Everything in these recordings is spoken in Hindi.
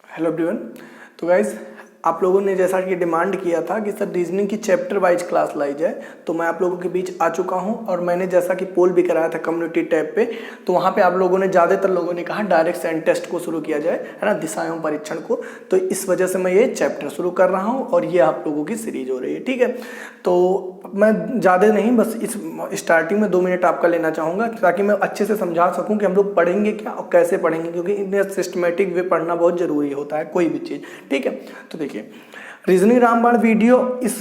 Hello everyone. तो गाइज आप लोगों ने जैसा कि डिमांड किया था कि सर रीजनिंग की चैप्टर वाइज क्लास लाई जाए, तो मैं आप लोगों के बीच आ चुका हूं। और मैंने जैसा कि पोल भी कराया था कम्युनिटी टैब पे, तो वहां पे आप लोगों ने ज़्यादातर लोगों ने कहा डायरेक्ट सेंड टेस्ट को शुरू किया जाए, है ना, दिशाएं परीक्षण को। तो इस वजह से मैं ये चैप्टर शुरू कर रहा हूँ और ये आप लोगों की सीरीज हो रही है, ठीक है। तो मैं ज़्यादा नहीं, बस इस स्टार्टिंग में 2 मिनट आपका लेना चाहूँगा ताकि मैं अच्छे से समझा सकूँ कि हम लोग पढ़ेंगे क्या और कैसे पढ़ेंगे, क्योंकि इन्हें सिस्टमेटिक वे पढ़ना बहुत ज़रूरी होता है कोई भी चीज़, ठीक है। तो देखिए, रीजनिंग रामबाण वीडियो इस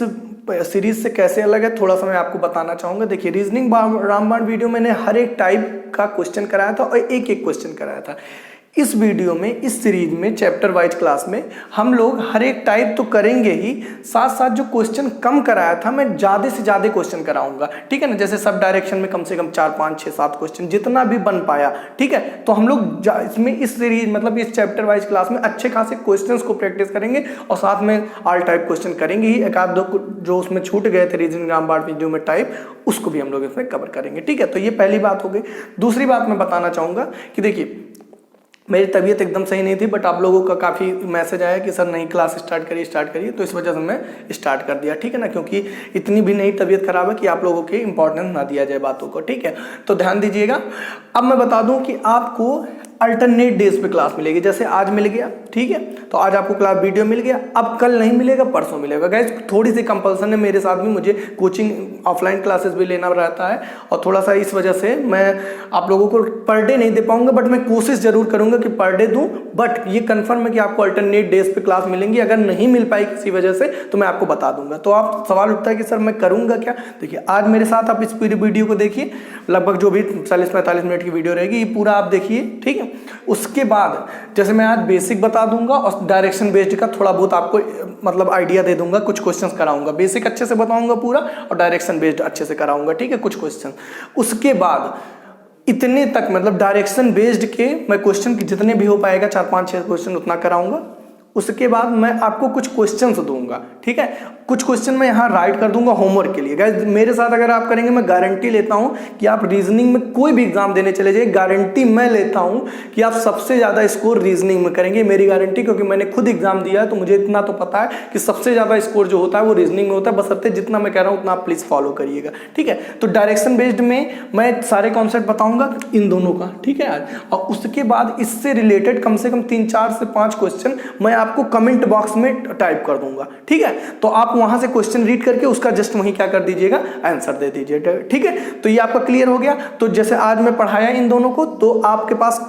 सीरीज से कैसे अलग है थोड़ा सा मैं आपको बताना चाहूँगा। देखिए, रीजनिंग रामबाण वीडियो मैंने हर एक टाइप का क्वेश्चन कराया था और एक एक क्वेश्चन कराया था। इस वीडियो में, इस सीरीज में, चैप्टर वाइज क्लास में हम लोग हर एक टाइप तो करेंगे ही, साथ साथ जो क्वेश्चन कम कराया था मैं ज़्यादा से ज़्यादा क्वेश्चन कराऊंगा, ठीक है ना। जैसे सब डायरेक्शन में कम से कम 4, 5, 6, 7 क्वेश्चन जितना भी बन पाया, ठीक है। तो हम लोग इसमें इस सीरीज मतलब इस चैप्टर वाइज क्लास में अच्छे खासे क्वेश्चंस को प्रैक्टिस करेंगे और साथ में ऑल टाइप क्वेश्चन करेंगे ही। एक आध दो जो उसमें छूट गए थे रीजनिंग रामबाण वीडियो में टाइप, उसको भी हम लोग इसमें कवर करेंगे, ठीक है। तो ये पहली बात हो गई। दूसरी बात मैं बताना चाहूँगा कि देखिए, मेरी तबीयत एकदम सही नहीं थी, बट आप लोगों का काफ़ी मैसेज आया कि सर नई क्लास स्टार्ट करिए, तो इस वजह से मैं स्टार्ट कर दिया, ठीक है ना। क्योंकि इतनी भी नहीं तबीयत खराब है कि आप लोगों की इंपॉर्टेंस ना दिया जाए बातों को, ठीक है। तो ध्यान दीजिएगा। अब मैं बता दूं कि आपको अल्टरनेट डेज पे क्लास मिलेगी। जैसे आज मिल गया, ठीक है, तो आज आपको क्लास वीडियो मिल गया, अब कल नहीं मिलेगा, परसों मिलेगा। गाइस थोड़ी सी कंपल्सन है मेरे साथ भी, मुझे कोचिंग ऑफलाइन क्लासेस भी लेना रहता है और थोड़ा सा इस वजह से मैं आप लोगों को पर डे नहीं दे पाऊंगा, बट मैं कोशिश जरूर करूंगा कि पर डे दूं। बट ये कंफर्म है कि आपको अल्टरनेट डेज पे क्लास मिलेंगी। अगर नहीं मिल पाई किसी वजह से तो मैं आपको बता दूंगा। तो आप सवाल उठता है कि सर मैं करूंगा क्या। देखिए, आज मेरे साथ आप इस पूरी वीडियो को देखिए, लगभग जो भी 40-45 मिनट की वीडियो रहेगी, ये पूरा आप देखिए, ठीक है। उसके बाद जैसे मैं आज बेसिक बता दूंगा और डायरेक्शन बेस्ड का थोड़ा बहुत आपको मतलब आइडिया दे दूंगा, कुछ क्वेश्चंस कराऊंगा। बेसिक अच्छे से बताऊंगा पूरा और डायरेक्शन बेस्ड अच्छे से कराऊंगा, ठीक है, कुछ क्वेश्चन। उसके बाद इतने तक मतलब डायरेक्शन बेस्ड के मैं क्वेश्चन जितने भी हो पाएगा 4, 5, 6 क्वेश्चन उतना कराऊंगा। उसके बाद मैं आपको कुछ क्वेश्चंस दूंगा, ठीक है। कुछ क्वेश्चन मैं यहाँ राइट कर दूंगा होमवर्क के लिए। गाइस मेरे साथ अगर आप करेंगे, मैं गारंटी लेता हूँ कि आप रीजनिंग में कोई भी एग्जाम देने चले जाइए, गारंटी मैं लेता हूँ कि आप सबसे ज़्यादा स्कोर रीजनिंग में करेंगे। मेरी गारंटी, क्योंकि मैंने खुद एग्जाम दिया है, तो मुझे इतना तो पता है कि सबसे ज़्यादा स्कोर जो होता है वो रीजनिंग में होता है। बशर्ते जितना मैं कह रहा हूँ उतना आप प्लीज़ फॉलो करिएगा, ठीक है। तो डायरेक्शन बेस्ड में मैं सारे कॉन्सेप्ट बताऊंगा इन दोनों का, ठीक है। और उसके बाद इससे रिलेटेड कम से कम 3, 4 से 5 क्वेश्चन मैं आपको कमेंट बॉक्स में टाइप कर दूंगा, ठीक है। तो आप वहां से क्वेश्चन रीड करके उसका जस्ट वहीं क्या कर दीजिएगा, आंसर दे दीजिएगा, ठीक है। तो ये आपका क्लियर हो गया। तो जैसे आज मैं पढ़ाया इन दोनों को, तो आपके पास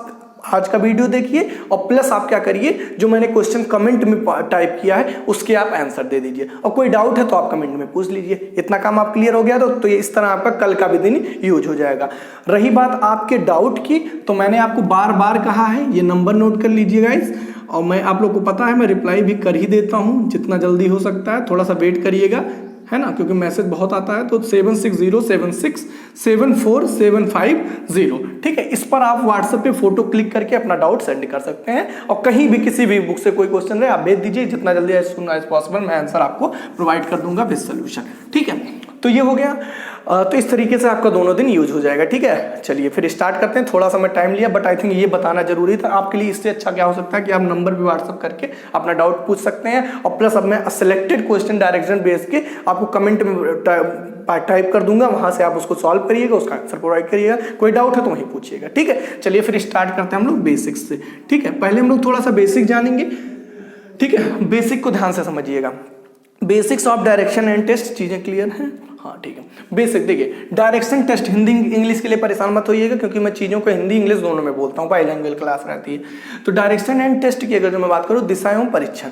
आज का वीडियो देखिए और प्लस आप क्या करिए, जो मैंने क्वेश्चन कमेंट में टाइप किया है उसके आप आंसर दे दीजिए, और कोई डाउट है तो आप कमेंट में पूछ लीजिए। इतना काम आप क्लियर हो गया तो ये इस तरह आपका कल का भी दिन यूज हो जाएगा। रही बात आपके डाउट की, तो मैंने आपको बार बार कहा है, ये नंबर नोट कर लीजिए गाइस, और मैं आप लोग को पता है मैं रिप्लाई भी कर ही देता हूँ जितना जल्दी हो सकता है। थोड़ा सा वेट करिएगा, है ना, क्योंकि मैसेज बहुत आता है। तो 7607674750, ठीक है। इस पर आप व्हाट्सएप पे फोटो क्लिक करके अपना डाउट सेंड कर सकते हैं, और कहीं भी किसी भी बुक से कोई क्वेश्चन रहे आप भेज दीजिए। जितना जल्दी एज सून एज पॉसिबल मैं आंसर आपको प्रोवाइड कर दूंगा विद सोल्यूशन, ठीक है। तो ये हो गया। तो इस तरीके से आपका दोनों दिन यूज हो जाएगा, ठीक है। चलिए फिर स्टार्ट करते हैं। थोड़ा सा मैं टाइम लिया, बट आई थिंक ये बताना जरूरी था आपके लिए। इससे अच्छा क्या हो सकता है कि आप नंबर भी व्हाट्सअप करके अपना डाउट पूछ सकते हैं, और प्लस अब मैं सिलेक्टेड क्वेश्चन डायरेक्शन बेस के आपको कमेंट में टाइप कर दूंगा, वहां से आप उसको सॉल्व करिएगा, उसका आंसर प्रोवाइड करिएगा। कोई डाउट है तो वहीं पूछिएगा, ठीक है। चलिए फिर स्टार्ट करते हैं हम लोग बेसिक्स से, ठीक है। पहले हम लोग थोड़ा सा बेसिक जानेंगे, ठीक है। बेसिक को ध्यान से समझिएगा। Basics of direction and test, चीजें क्लियर हैं? हाँ, ठीक है। बेसिक देखिए, डायरेक्शन टेस्ट हिंदी इंग्लिश के लिए परेशान मत होइएगा, क्योंकि मैं चीज़ों को हिंदी इंग्लिश दोनों में बोलता हूँ, बाइलैंग्वेज क्लास रहती है। तो डायरेक्शन एंड टेस्ट की अगर जो मैं बात करूँ, दिशा एवं परीक्षण,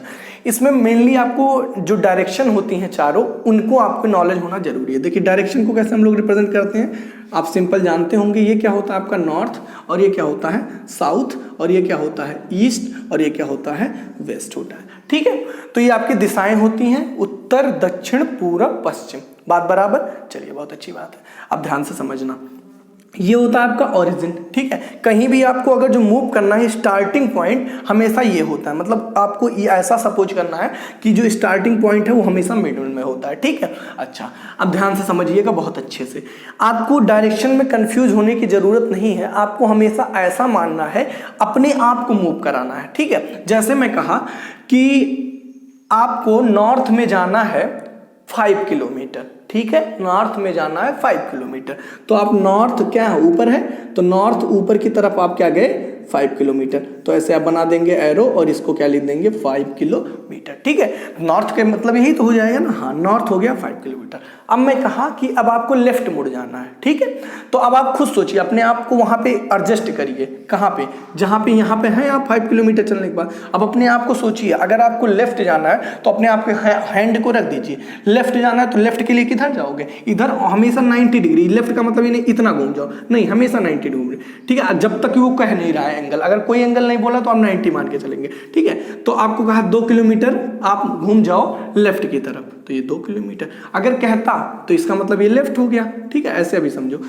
इसमें मेनली आपको जो डायरेक्शन होती हैं चारों, उनको आपको नॉलेज होना जरूरी है। देखिए, डायरेक्शन को कैसे हम लोग रिप्रेजेंट करते हैं, आप सिंपल जानते होंगे। ये क्या होता है आपका नॉर्थ, और ये क्या होता है साउथ, और ये क्या होता है ईस्ट, और ये क्या होता है वेस्ट होता है, ठीक है। तो ये आपकी दिशाएं होती हैं, उत्तर, दक्षिण, पूरब, पश्चिम। बात बराबर? चलिए, बहुत अच्छी बात है। अब ध्यान से समझना, ये होता है आपका ओरिजिन, ठीक है। कहीं भी आपको अगर जो मूव करना है स्टार्टिंग पॉइंट हमेशा ये होता है, मतलब आपको ये ऐसा सपोज करना है कि जो स्टार्टिंग पॉइंट है वो हमेशा मिडिल में होता है, ठीक है। अच्छा, अब ध्यान से समझिएगा बहुत अच्छे से, आपको डायरेक्शन में कंफ्यूज होने की जरूरत नहीं है, आपको हमेशा ऐसा मानना है, अपने आप को मूव कराना है, ठीक है। जैसे मैं कहा कि आपको नॉर्थ में जाना है 5 किलोमीटर, ठीक है, नॉर्थ में जाना है 5 किलोमीटर, तो आप नॉर्थ क्या है, ऊपर है, तो नॉर्थ ऊपर की तरफ आप क्या गए 5 किलोमीटर, तो ऐसे आप बना देंगे एरो और इसको क्या लिख देंगे 5 किलोमीटर, ठीक है। नॉर्थ के मतलब यही तो हो जाएगा ना, हाँ नॉर्थ हो गया 5 किलोमीटर। अब मैं कहा कि अब आपको लेफ्ट मुड़ जाना है, ठीक है, तो अब आप खुद सोचिए, अपने आप को वहां पे एडजस्ट करिए, कहाँ पे, जहां पे यहाँ पे है आप 5 किलोमीटर चलने के बाद, अब अपने आप को सोचिए, अगर आपको लेफ्ट जाना है तो अपने आप के हैंड को रख दीजिए, लेफ्ट जाना है तो लेफ्ट के लिए किधर जाओगे, इधर हमेशा 90 डिग्री, लेफ्ट का मतलब ये नहीं इतना घूम जाओ, नहीं हमेशा 90 डिग्री, ठीक है, जब तक वो कह नहीं रहा है एंगल, अगर कोई एंगल नहीं बोला तो आप 90 मान के चलेंगे, ठीक है। तो आपको कहा 2 किलोमीटर आप घूम जाओ लेफ्ट की तरफ, तो ये 2 किलोमीटर, अगर कहता तो इसका मतलब ये लेफ्ट हो गया, ठीक है, ऐसे अभी समझो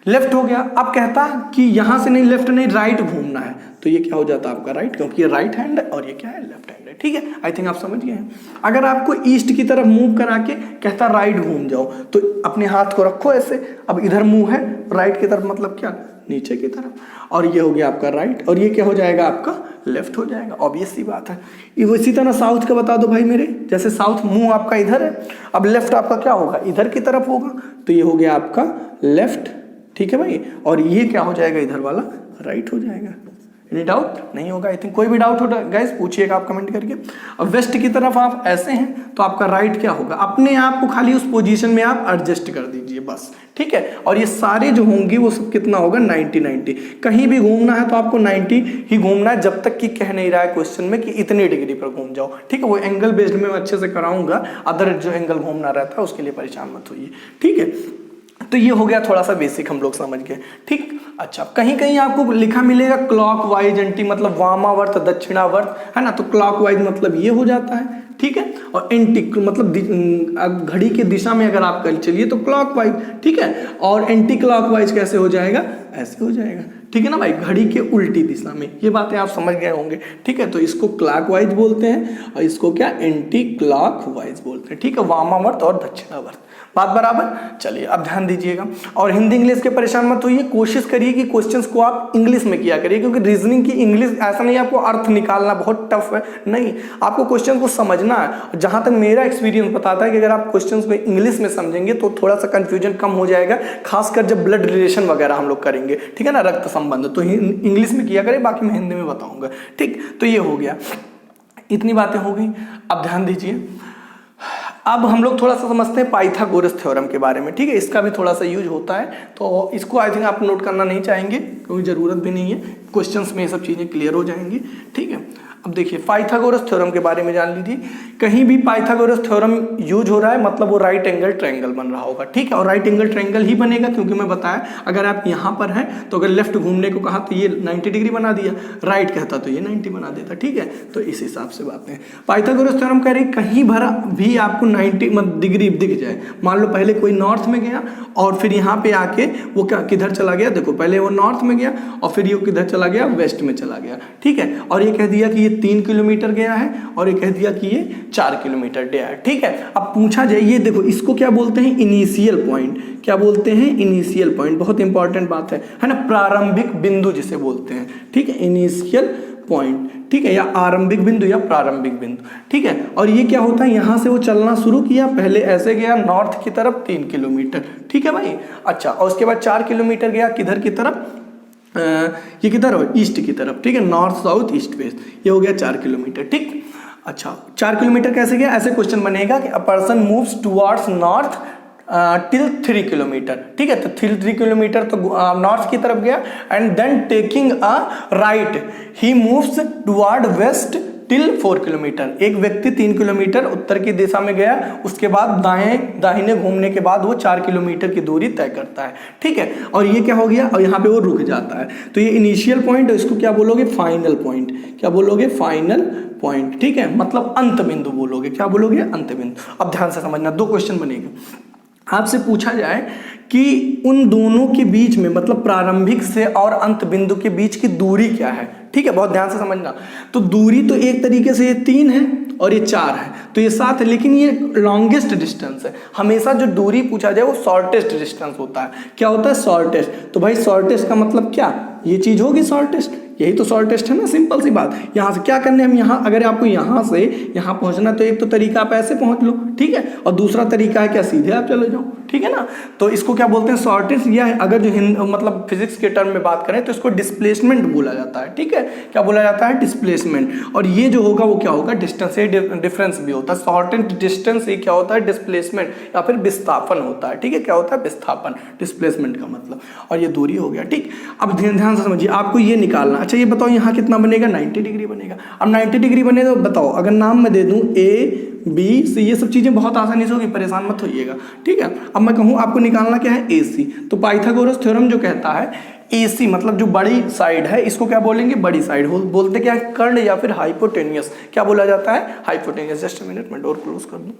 लेफ्ट हो गया। अब कहता कि यहां से नहीं लेफ्ट नहीं राइट घूमना है, तो ये क्या हो जाता आपका राइट, क्योंकि ये राइट हैंड है और ये क्या है लेफ्ट हैंड है, ठीक है। आई थिंक आप समझ गए हैं। अगर आपको ईस्ट की तरफ मूव करा के कहता राइट घूम जाओ, तो अपने हाथ को रखो ऐसे, अब इधर मुंह है राइट की तरफ, मतलब क्या नीचे की तरफ, और ये हो गया आपका राइट, और ये क्या हो जाएगा आपका लेफ्ट हो जाएगा, ऑब्वियस सी बात है। इसी तरह साउथ का बता दो भाई मेरे, जैसे साउथ मुंह आपका इधर है, अब लेफ्ट आपका क्या होगा इधर की तरफ होगा, तो ये हो गया आपका लेफ्ट, ठीक है भाई, और ये क्या हो जाएगा इधर वाला राइट हो जाएगा। एनी डाउट नहीं होगा, आई थिंक कोई भी डाउट हो गाइस पूछिएगा आप कमेंट करके। अब वेस्ट की तरफ आप ऐसे हैं तो आपका राइट क्या होगा, अपने आप को खाली उस पोजीशन में आप एडजस्ट कर दीजिए बस, ठीक है। और ये सारे जो होंगे वो सब कितना होगा 90-90, कहीं भी घूमना है तो आपको 90 ही घूमना है, जब तक कि कह नहीं रहा है क्वेश्चन में कि इतनी डिग्री पर घूम जाओ, ठीक है। वो एंगल बेस्ड में मैं अच्छे से कराऊंगा, अदर जो एंगल घूमना रहता है उसके लिए परेशान मत होइए, ठीक है। तो ये हो गया थोड़ा सा बेसिक हम लोग समझ गए, ठीक। अच्छा, कहीं कहीं आपको लिखा मिलेगा क्लॉक वाइज एंटी, मतलब वामावर्त दक्षिणावर्त, है ना, तो क्लॉक वाइज मतलब ये हो जाता है, ठीक है, और एंटी मतलब घड़ी के दिशा में अगर आप चलिए तो क्लॉक वाइज, ठीक है, और एंटी क्लॉक वाइज कैसे हो जाएगा, ऐसे हो जाएगा, ठीक है ना भाई, घड़ी के उल्टी दिशा में। ये बातें आप समझ गए होंगे, ठीक है। तो इसको क्लॉकवाइज बोलते हैं और इसको क्या एंटी क्लॉकवाइज बोलते हैं, ठीक है, वामावर्त और दक्षिणावर्त, बात बराबर। चलिए अब ध्यान दीजिएगा, और हिंदी इंग्लिश के परेशान मत होइए, कोशिश करिए कि क्वेश्चंस को आप इंग्लिश में किया करिए, क्योंकि रीजनिंग की इंग्लिश ऐसा नहीं आपको अर्थ निकालना बहुत टफ है, नहीं, आपको क्वेश्चन को समझना है। जहां तक मेरा एक्सपीरियंस बताता है कि अगर आप क्वेश्चन को इंग्लिश में समझेंगे तो थोड़ा सा कंफ्यूजन कम हो जाएगा, खासकर जब ब्लड रिलेशन वगैरह हम लोग करेंगे, ठीक है ना, रक्त संबंध, तो इंग्लिश में किया करें, बाकी मैं हिंदी में बताऊंगा, ठीक। तो ये हो गया, इतनी बातें हो गई। अब ध्यान दीजिए, अब हम लोग थोड़ा सा समझते हैं पाइथागोरस थ्योरम के बारे में, ठीक है, इसका भी थोड़ा सा यूज होता है, तो इसको आई थिंक आप नोट करना नहीं चाहेंगे क्योंकि जरूरत भी नहीं है, क्वेश्चंस में ये सब चीजें क्लियर हो जाएंगी, ठीक है। अब देखिए पाइथागोरस थ्योरम के बारे में जान लीजिए, कहीं भी पाइथागोरस थ्योरम यूज हो रहा है मतलब वो राइट एंगल ट्रायंगल बन रहा होगा, ठीक है, और राइट एंगल ट्रायंगल ही बनेगा क्योंकि मैं बताया अगर आप यहाँ पर हैं तो अगर लेफ्ट घूमने को कहा तो ये 90 डिग्री बना दिया, राइट कहता तो ये 90 बना देता, ठीक है। तो इस हिसाब से बातें हैं। पाइथागोरस थ्योरम कह रही कहीं भरा भी आपको 90 डिग्री दिख जाए, मान लो पहले कोई नॉर्थ में गया और फिर यहाँ पे आके वो क्या किधर चला गया, देखो पहले वो नॉर्थ में गया और फिर ये किधर चला गया, वेस्ट में चला गया, ठीक है, और ये कह दिया कि ये 3 किलोमीटर गया है और ये कह दिया कि ये 4 किलोमीटर गया है, ठीक है। अब पूछा जाए, ये देखो इसको क्या बोलते हैं, इनिशियल पॉइंट, क्या बोलते हैं, इनिशियल पॉइंट, बहुत इंपॉर्टेंट बात है ना, प्रारंभिक बिंदु जिसे बोलते हैं, ठीक है, इनिशियल पॉइंट, ठीक है, या आरंभिक बिंदु या प्रारंभिक बिंदु, ठीक है। और ये क्या होता है, यहां से वो चलना शुरू किया, पहले ऐसे गया नॉर्थ की तरफ 3 किलोमीटर, ठीक है भाई। अच्छा, और उसके बाद 4 किलोमीटर गया किधर की तरफ, ये किधर हो, ईस्ट की तरफ, ठीक है, नॉर्थ साउथ ईस्ट वेस्ट, ये हो गया 4 किलोमीटर, ठीक। अच्छा, 4 किलोमीटर कैसे गया, ऐसे क्वेश्चन बनेगा कि a person moves towards north till 3 kilometre, ठीक है, तो 3 किलोमीटर तो नॉर्थ की तरफ गया and then taking a right he moves toward west till 4 kilometre, एक व्यक्ति 3 किलोमीटर उत्तर की दिशा में गया, उसके बाद दाहिने घूमने के बाद वो 4 किलोमीटर की दूरी तय करता है, ठीक है। और ये क्या हो गया, और यहाँ पे वो रुक जाता है, तो ये इनिशियल पॉइंट, इसको क्या बोलोगे, फाइनल पॉइंट, क्या बोलोगे, फाइनल पॉइंट, ठीक है, मतलब अंत बिंदु बोलोगे, क्या बोलोगे, अंत बिंदु। अब ध्यान से समझना, 2 क्वेश्चन बनेगा, आपसे पूछा जाए कि उन दोनों के बीच में मतलब प्रारंभिक से और अंत बिंदु के बीच की दूरी क्या है। ठीक है, बहुत ध्यान से समझना। तो दूरी तो एक तरीके से ये 3 है और ये 4 है, तो ये 7 है, लेकिन ये लॉन्गेस्ट डिस्टेंस है। हमेशा जो दूरी पूछा जाए वो शॉर्टेस्ट डिस्टेंस होता है। क्या होता है? शॉर्टेस्ट। तो भाई शॉर्टेस्ट का मतलब क्या? ये चीज होगी शॉर्टेस्ट, यही तो शॉर्टेस्ट है ना, सिंपल सी बात। यहाँ से क्या करने हम यहाँ, अगर आपको यहाँ से यहाँ पहुँचना तो एक तो तरीका आप ऐसे पहुँच लो, ठीक है, और दूसरा तरीका है क्या, सीधे आप चले जाओ, ठीक है ना। तो इसको क्या बोलते हैं? शॉर्टेस्ट। या अगर जो मतलब फिजिक्स के टर्म में बात करें तो इसको डिस्प्लेसमेंट बोला जाता है। ठीक है, क्या बोला जाता है? डिस्प्लेसमेंट। और ये जो होगा वो क्या होगा? डिस्टेंस। ये डिफरेंस भी होता है। शॉर्टेस्ट डिस्टेंस ये क्या होता है? डिस्प्लेसमेंट या फिर विस्थापन होता है। ठीक है, क्या होता है? विस्थापन, डिस्प्लेसमेंट का मतलब। और ये दूरी हो गया। ठीक, अब ध्यान से समझिए, आपको ये निकालना। अच्छा ये बताओ यहाँ कितना बनेगा? 90 डिग्री बनेगा। अब 90 डिग्री बने तो बताओ, अगर नाम मैं दे दूं A B C, ये सब चीजें बहुत आसानी से होगी, परेशान मत होइएगा। ठीक है, अब मैं कहूँ आपको निकालना क्या है? AC। तो पाइथागोरस थ्योरम जो कहता है AC मतलब जो बड़ी साइड है इसको क्या बोलेंगे? बड़ी साइड बोलते क्या है? कर्ण या फिर हाइपोटेनियस। क्या बोला जाता है? हाइपोटेनियस। जस्ट अ मिनट, मैं डोर क्लोज कर दूं।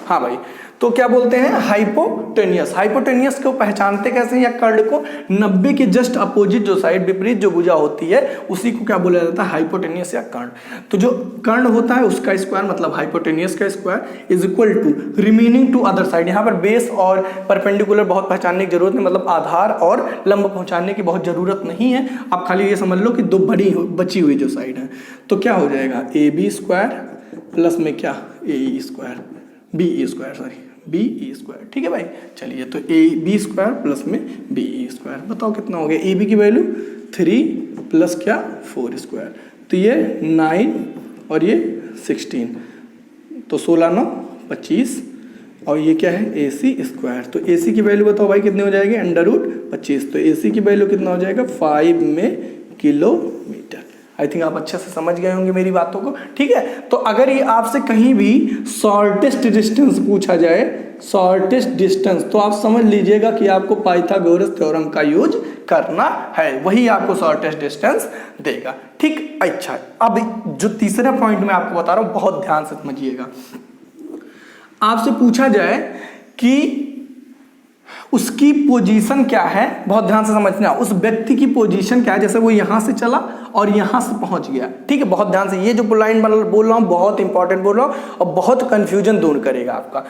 हाँ भाई, तो क्या बोलते हैं? हाइपोटेनियस। हाइपोटेनियस को पहचानते कैसे हैं? या कर्ण को 90 के जस्ट अपोजिट जो साइड, विपरीत जो भुजा होती है, उसी को क्या बोला जाता है? हाइपोटेनियस या कर्ण। तो जो कर्ण होता है उसका स्क्वायर मतलब हाइपोटेनियस का square is equal to remaining two other side. यहाँ पर बेस और परपेंडिकुलर बहुत पहचानने की जरूरत नहीं, मतलब आधार और लंब पहुंचाने की बहुत जरूरत नहीं है। आप खाली ये समझ लो कि दो बची हुई जो साइड है, तो क्या हो जाएगा? AB स्क्वायर प्लस में क्या? AE square, BE square, sorry BE square. ठीक है भाई, चलिए तो AB स्क्वायर प्लस में BE स्क्वायर, बताओ कितना हो गया? AB की वैल्यू 3 प्लस क्या? 4 स्क्वायर, तो ये 9 और ये 16, तो 16 9 25, और ये क्या है? AC square. तो AC की वैल्यू बताओ भाई कितनी हो जाएगी? √25। तो AC की वैल्यू कितना हो जाएगा? 5 में किलोमीटर। आई थिंक आप अच्छे से समझ गए होंगे मेरी बातों को। ठीक है, तो अगर ये आपसे कहीं भी शॉर्टेस्ट डिस्टेंस पूछा जाए, शॉर्टेस्ट डिस्टेंस, तो आप समझ लीजिएगा कि आपको पाइथागोरस थ्योरम का यूज करना है, वही आपको शॉर्टेस्ट डिस्टेंस देगा। ठीक, अच्छा अब जो तीसरा पॉइंट मैं आपको बता रहा हूं, बहुत ध्यान से समझिएगा। आपसे पूछा जाए कि उसकी पोजीशन क्या है, बहुत ध्यान से समझना, उस व्यक्ति की पोजीशन क्या है, जैसे वो यहां से चला और यहां से पहुंच गया। ठीक है, बहुत ध्यान से, ये जो लाइन बोल रहा हूं बहुत इंपॉर्टेंट बोल रहा हूं और बहुत कंफ्यूजन दूर करेगा आपका।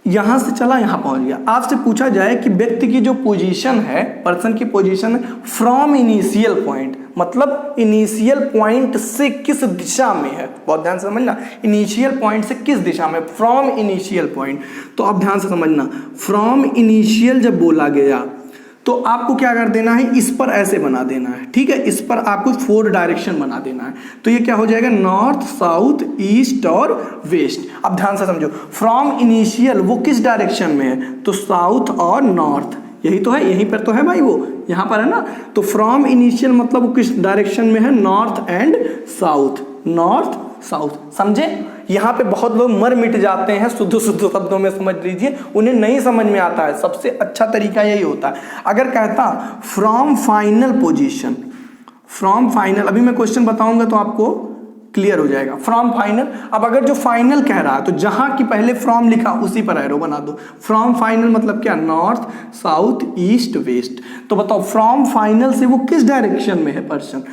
यहां से चला, यहां पहुंच गया। आपसे पूछा जाए कि व्यक्ति की जो पोजीशन है, पर्सन की पोजीशन है फ्रॉम इनिशियल पॉइंट, मतलब इनिशियल पॉइंट से किस दिशा में है, बहुत ध्यान से समझना, इनिशियल पॉइंट से किस दिशा में, फ्रॉम इनिशियल पॉइंट। तो अब ध्यान से समझना, फ्रॉम इनिशियल जब बोला गया तो आपको क्या कर देना है? इस पर ऐसे बना देना है। ठीक है, इस पर आपको 4 डायरेक्शन बना देना है। तो ये क्या हो जाएगा? नॉर्थ, साउथ, ईस्ट और वेस्ट। अब ध्यान से समझो, फ्रॉम इनिशियल वो किस डायरेक्शन में है? तो साउथ और नॉर्थ, यही तो है, यहीं पर तो है भाई, वो यहाँ पर है ना। तो फ्रॉम इनिशियल मतलब वो किस डायरेक्शन में है? North and south, north south. समझे? यहाँ पे बहुत लोग मर मिट जाते हैं, शुद्ध शब्दों में समझ लीजिए, उन्हें नहीं समझ में आता है। सबसे अच्छा तरीका यही होता है, अगर कहता from final position, from final, अभी मैं क्वेश्चन बताऊंगा तो आपको क्लियर हो जाएगा। फ्रॉम फाइनल, अब अगर जो फाइनल कह रहा है तो जहां की पहले फ्रॉम लिखा उसी पर एरो बना दो। फ्रॉम फाइनल मतलब क्या? North, south, east, west. तो बताओ फ्रॉम फाइनल से वो किस डायरेक्शन में है पर्सन?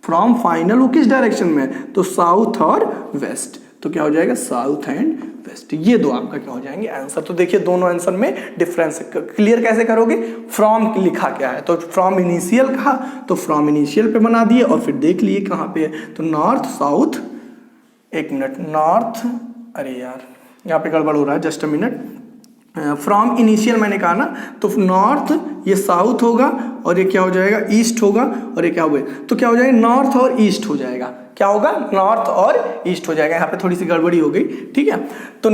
फ्रॉम फाइनल वो किस डायरेक्शन में है? तो साउथ और वेस्ट। तो क्या हो जाएगा? South and west. ये दो आपका क्या हो जाएंगे? आंसर। तो देखिए दोनों आंसर में डिफरेंस क्लियर कैसे करोगे? फ्रॉम लिखा क्या है, तो फ्रॉम इनिशियल कहा तो फ्रॉम इनिशियल पे बना दिए, और फिर देख लिए कहाँ पे है, तो नॉर्थ साउथ, एक मिनट, नॉर्थ, अरे यार यहाँ पे गड़बड़ हो रहा है, just a minute. From initial मैंने कहा ना, तो नॉर्थ ये साउथ होगा और ये क्या हो जाएगा? ईस्ट होगा, और ये क्या होगा? तो क्या हो जाएगा? नॉर्थ और ईस्ट हो जाएगा। क्या होगा? नॉर्थ और ईस्ट हो जाएगा। यहाँ पे थोड़ी सी गड़बड़ी हो गई। ठीक है, तो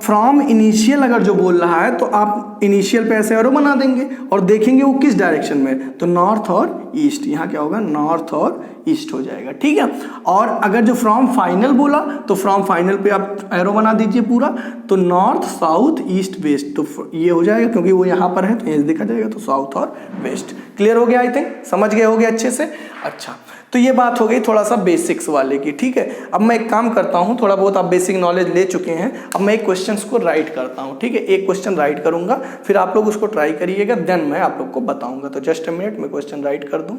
फ्रॉम इनिशियल अगर जो बोल रहा है तो आप इनिशियल पे ऐसे एरो बना देंगे और देखेंगे वो किस डायरेक्शन में, तो नॉर्थ और ईस्ट। यहाँ क्या होगा? नॉर्थ और ईस्ट हो जाएगा। ठीक है, और अगर जो फ्रॉम फाइनल बोला तो फ्रॉम फाइनल पे आप एरो बना दीजिए पूरा, तो नॉर्थ, साउथ, ईस्ट, वेस्ट। तो ये हो जाएगा, क्योंकि वो यहाँ पर है तो ये देखा जाएगा, तो साउथ और वेस्ट। क्लियर हो गया? आई थिंक समझ गए होगे अच्छे से। अच्छा, तो ये बात हो गई थोड़ा सा बेसिक्स वाले की, ठीक है। अब मैं एक काम करता हूँ, थोड़ा बहुत आप बेसिक नॉलेज ले चुके हैं, अब मैं एक क्वेश्चंस को राइट करता हूँ, ठीक है। एक क्वेश्चन राइट करूँगा, फिर आप लोग उसको ट्राई करिएगा, देन मैं आप लोग को बताऊँगा। तो जस्ट अ मिनट, मैं क्वेश्चन राइट कर दूँ।